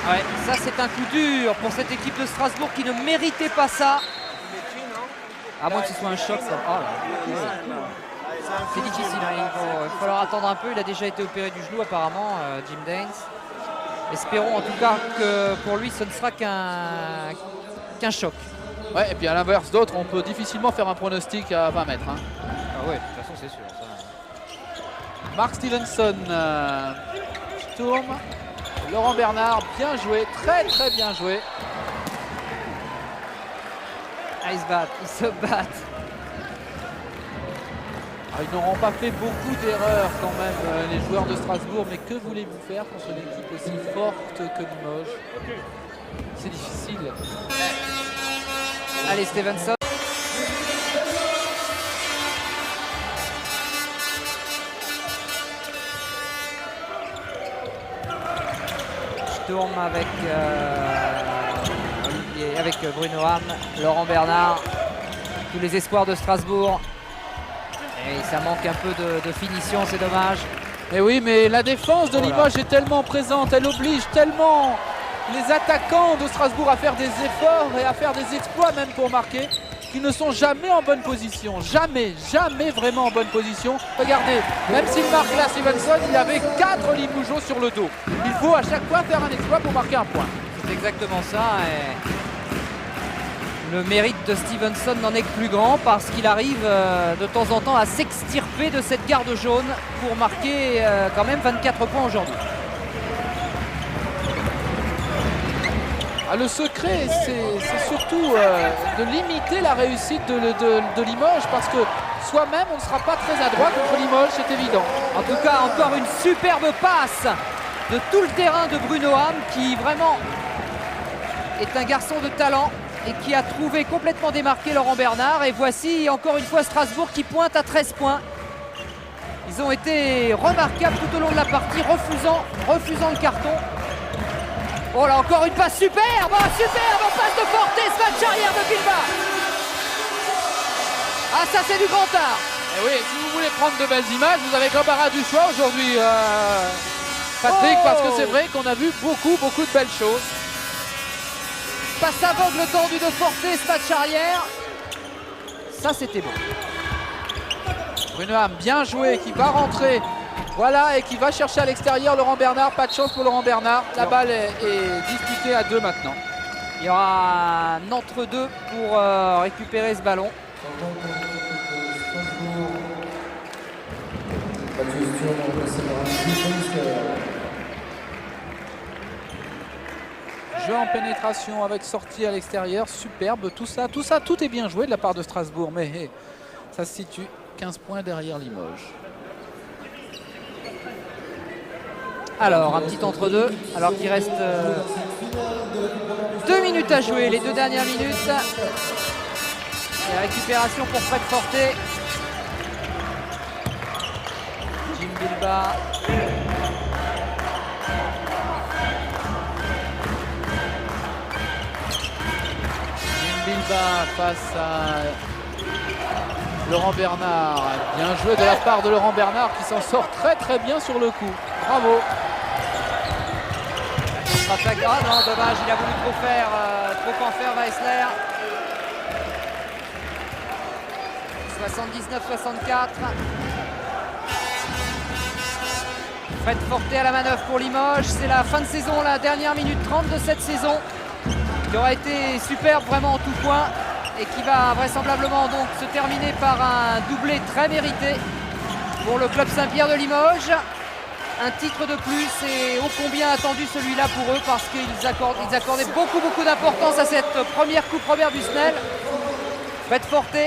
Ouais, ça c'est un coup dur pour cette équipe de Strasbourg qui ne méritait pas ça. À moins que ce soit un choc, ça. Oh là. C'est difficile, hein. Il va falloir attendre un peu. Il a déjà été opéré du genou apparemment, Jim Daines. Espérons en tout cas que pour lui ce ne sera qu'un choc. Ouais, et puis à l'inverse d'autres, on peut difficilement faire un pronostic à 20 mètres. Hein. Ah ouais, de toute façon c'est sûr. Ça. Mark Stevenson, Sturm, Laurent Bernard, bien joué, très très bien joué. Ah, ils se battent, ils se battent. Alors, ils n'auront pas fait beaucoup d'erreurs quand même, les joueurs de Strasbourg, mais que voulez-vous faire contre une équipe aussi forte que Limoges? C'est difficile. Allez, Stevenson. Sturm avec Olivier, avec Bruno Ham, Laurent Bernard, tous les espoirs de Strasbourg. Et ça manque un peu de finition, c'est dommage. Et oui, mais la défense de Limoges est tellement présente, elle oblige tellement les attaquants de Strasbourg à faire des efforts et à faire des exploits même pour marquer, qu'ils ne sont jamais en bonne position. Jamais, jamais vraiment en bonne position. Regardez, même s'il marque là Stevenson, il avait 4 Limougeaux sur le dos. Il faut à chaque fois faire un exploit pour marquer un point. C'est exactement ça. Et le mérite de Stevenson n'en est que plus grand parce qu'il arrive de temps en temps à s'extirper de cette garde jaune pour marquer quand même 24 points aujourd'hui. Ah, le secret, c'est surtout de limiter la réussite de Limoges parce que soi-même, on ne sera pas très adroit contre Limoges, c'est évident. En tout cas, encore une superbe passe de tout le terrain de Bruno Ham qui vraiment est un garçon de talent et qui a trouvé complètement démarqué Laurent Bernard. Et voici encore une fois Strasbourg qui pointe à 13 points. Ils ont été remarquables tout au long de la partie, refusant le carton. Oh là, encore une passe superbe, superbe passe de Fortes, match arrière de Bilba. Ah, ça c'est du grand art. Et oui, si vous voulez prendre de belles images, vous avez l'embarras du choix aujourd'hui, Patrick, parce que c'est vrai qu'on a vu beaucoup de belles choses. Passe aveugle tendu de Fortes, match arrière. Ça c'était beau. Bruno Ham, bien joué, qui va rentrer. Voilà, et qui va chercher à l'extérieur Laurent Bernard. Pas de chance pour Laurent Bernard. La balle est disputée à 2 maintenant. Il y aura un entre-deux pour récupérer ce ballon. Jeu en pénétration avec sortie à l'extérieur. Superbe. Tout est bien joué de la part de Strasbourg. Mais ça se situe 15 points derrière Limoges. Alors, un petit entre-deux, alors qu'il reste 2 minutes à jouer, les 2 dernières minutes. Et récupération pour Fred Forte. Jim Bilba. Jim Bilba face à Laurent Bernard. Bien joué de la part de Laurent Bernard qui s'en sort très bien sur le coup. Bravo. Ah non, dommage, il a voulu trop en faire Weissler. 79-64. Fred Forte à la manœuvre pour Limoges. C'est la fin de saison, la dernière minute 30 de cette saison, qui aura été superbe vraiment en tout point et qui va vraisemblablement donc se terminer par un doublé très mérité pour le club Saint-Pierre de Limoges. Un titre de plus et ô combien attendu celui-là pour eux parce qu'ils accordaient beaucoup d'importance à cette première coupe Robert Busnel. Fred Forte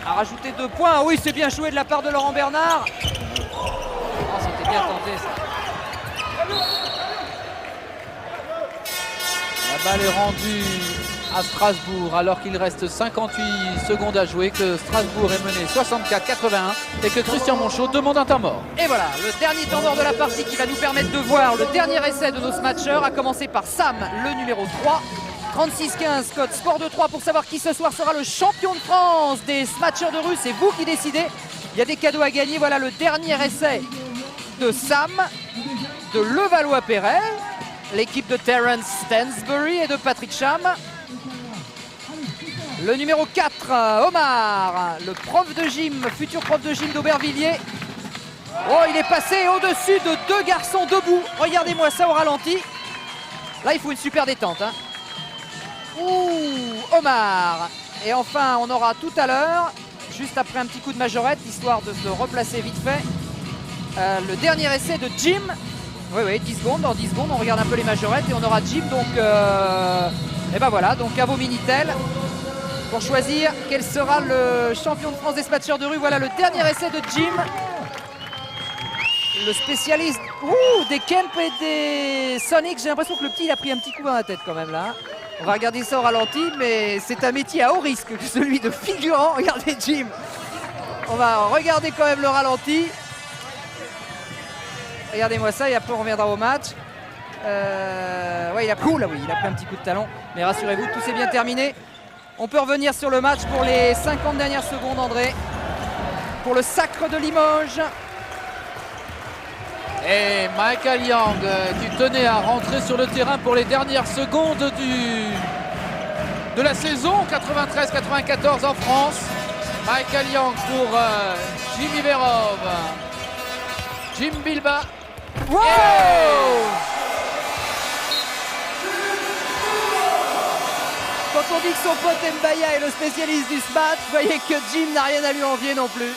a rajouté 2 points. Oui, c'est bien joué de la part de Laurent Bernard. Oh, c'était bien tenté ça. La balle est rendue à Strasbourg alors qu'il reste 58 secondes à jouer, que Strasbourg est mené 64-81 et que Christian Monchot demande un temps mort. Et voilà, le dernier temps mort de la partie qui va nous permettre de voir le dernier essai de nos smatchers, à commencer par Sam, le numéro 3. 36-15, code Sport de 3 pour savoir qui ce soir sera le champion de France des smatchers de rue. C'est vous qui décidez. Il y a des cadeaux à gagner. Voilà le dernier essai de Sam, de Levallois-Perret, l'équipe de Terence Stansbury et de Patrick Cham. Le numéro 4, Omar, le prof de gym, futur prof de gym d'Aubervilliers. Oh, il est passé au-dessus de 2 garçons debout. Regardez-moi ça au ralenti. Là, il faut une super détente. Hein. Ouh, Omar. Et enfin, on aura tout à l'heure, juste après un petit coup de majorette, histoire de se replacer vite fait, le dernier essai de Jim. Oui, 10 secondes. Dans 10 secondes, on regarde un peu les majorettes et on aura Jim. Donc, et ben voilà, donc à vos Minitel. Pour choisir quel sera le champion de France des smatchers de rue. Voilà le dernier essai de Jim. Le spécialiste des Kemp et des Sonic. J'ai l'impression que le petit il a pris un petit coup dans la tête quand même là. On va regarder ça au ralenti, mais c'est un métier à haut risque que celui de figurant. Regardez Jim. On va regarder quand même le ralenti. Regardez-moi ça et après on reviendra au match. Ouais, il a pris un petit coup de talon. Mais rassurez-vous, tout s'est bien terminé. On peut revenir sur le match pour les 50 dernières secondes, André. pour le sacre de Limoges. Et Michael Young qui tenait à rentrer sur le terrain pour les dernières secondes de la saison 93-94 en France. Michael Young pour Jimmy Verov. Jim Bilbao. Wow! Quand on dit que son pote Mbaya est le spécialiste du smash, vous voyez que Jim n'a rien à lui envier non plus.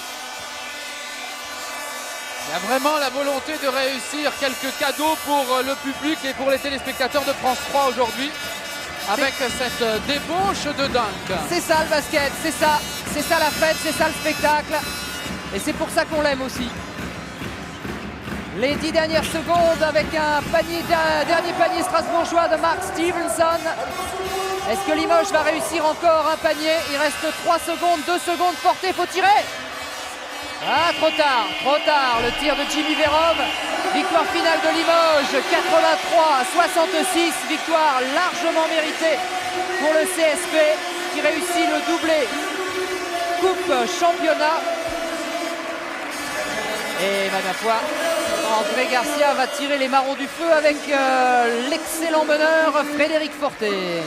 Il y a vraiment la volonté de réussir quelques cadeaux pour le public et pour les téléspectateurs de France 3 aujourd'hui avec cette débauche de dunk. C'est ça le basket, c'est ça la fête, c'est ça le spectacle. Et c'est pour ça qu'on l'aime aussi. Les 10 dernières secondes avec un dernier panier strasbourgeois de Mark Stevenson. Est-ce que Limoges va réussir encore un panier? Il reste 3 secondes, 2 secondes, Forté, faut tirer. Ah, trop tard, le tir de Jimmy Verov. Victoire finale de Limoges, 83-66, victoire largement méritée pour le CSP qui réussit le doublé Coupe Championnat. Et ma foi, André Garcia va tirer les marrons du feu avec l'excellent meneur Frédéric Forté.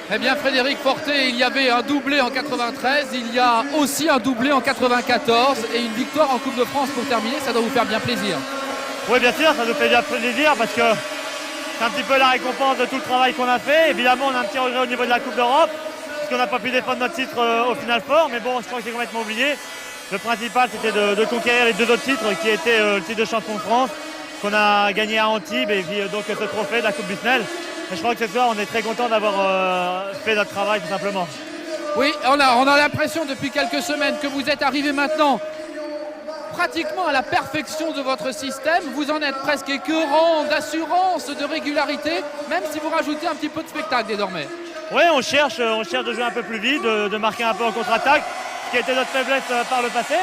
Eh bien Frédéric Forté, il y avait un doublé en 93, il y a aussi un doublé en 94 et une victoire en Coupe de France pour terminer, ça doit vous faire bien plaisir. Oui bien sûr, ça nous fait bien plaisir parce que c'est un petit peu la récompense de tout le travail qu'on a fait. Évidemment on a un petit regret au niveau de la Coupe d'Europe parce qu'on n'a pas pu défendre notre titre au Final Four, mais bon je crois que c'est complètement oublié. Le principal c'était de conquérir les 2 autres titres qui étaient le titre de champion de France qu'on a gagné à Antibes et puis donc ce trophée de la Coupe Busnel. Et je crois que ce soir, on est très content d'avoir fait notre travail tout simplement. Oui, on a l'impression depuis quelques semaines que vous êtes arrivé maintenant pratiquement à la perfection de votre système. Vous en êtes presque écœurant d'assurance, de régularité, même si vous rajoutez un petit peu de spectacle désormais. Oui, on cherche de jouer un peu plus vite, de marquer un peu en contre-attaque, ce qui était notre faiblesse par le passé.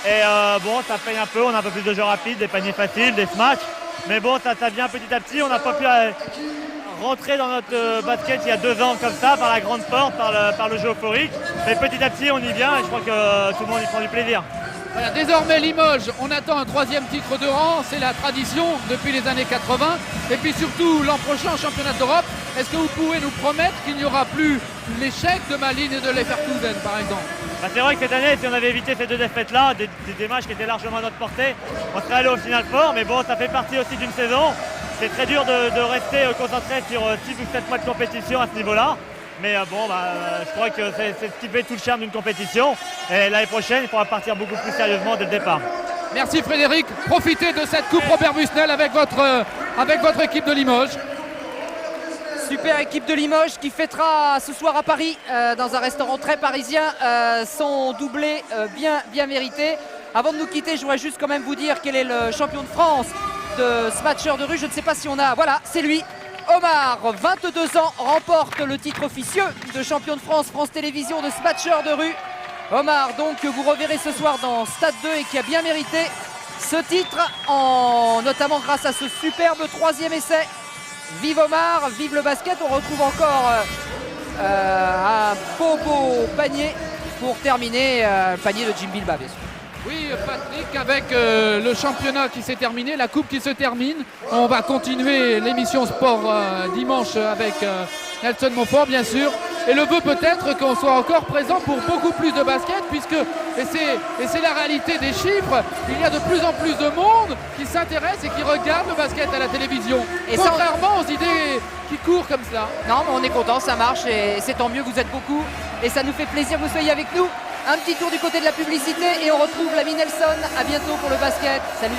Et bon, ça paye un peu, on a un peu plus de jeux rapides, des paniers faciles, des smash. Mais bon, ça vient petit à petit, on n'a pas pu rentrer dans notre basket il y a 2 ans comme ça, par la grande porte, par le jeu euphorique. Mais petit à petit, on y vient et je crois que tout le monde y prend du plaisir. Voilà, désormais Limoges, on attend un 3e titre de rang, c'est la tradition depuis les années 80. Et puis surtout l'an prochain en championnat d'Europe, est-ce que vous pouvez nous promettre qu'il n'y aura plus l'échec de Malines et de Leverkusen par exemple? C'est vrai que cette année, si on avait évité ces 2 défaites-là, des matchs qui étaient largement à notre portée, on serait allé au Final Four, mais bon, ça fait partie aussi d'une saison. C'est très dur de rester concentré sur 6 ou 7 mois de compétition à ce niveau-là. Mais bon, je crois que c'est ce qui fait tout le charme d'une compétition. Et l'année prochaine, il faudra partir beaucoup plus sérieusement dès le départ. Merci Frédéric. Profitez de cette Coupe Robert Busnel avec votre équipe de Limoges. Super équipe de Limoges qui fêtera ce soir à Paris, dans un restaurant très parisien, son doublé bien mérité. Avant de nous quitter, je voudrais juste quand même vous dire quel est le champion de France de smatcher de rue. Je ne sais pas si on a... Voilà, c'est lui. Omar, 22 ans, remporte le titre officieux de champion de France, France Télévisions de smatcher de rue. Omar, donc, que vous reverrez ce soir dans Stade 2 et qui a bien mérité ce titre, notamment grâce à ce superbe 3e essai. Vive Omar, vive le basket. On retrouve encore un beau panier pour terminer, le panier de Jim Bilbao, bien sûr. Oui Patrick, avec le championnat qui s'est terminé, la coupe qui se termine, on va continuer l'émission sport dimanche avec Nelson Montfort bien sûr. Et le vœu peut-être qu'on soit encore présent pour beaucoup plus de basket puisque, et c'est la réalité des chiffres, il y a de plus en plus de monde qui s'intéresse et qui regarde le basket à la télévision. Et contrairement aux idées qui courent comme ça. Non mais on est content, ça marche et c'est tant mieux, vous êtes beaucoup et ça nous fait plaisir que vous soyez avec nous. Un petit tour du côté de la publicité et on retrouve l'ami Nelson. À bientôt pour le basket. Salut.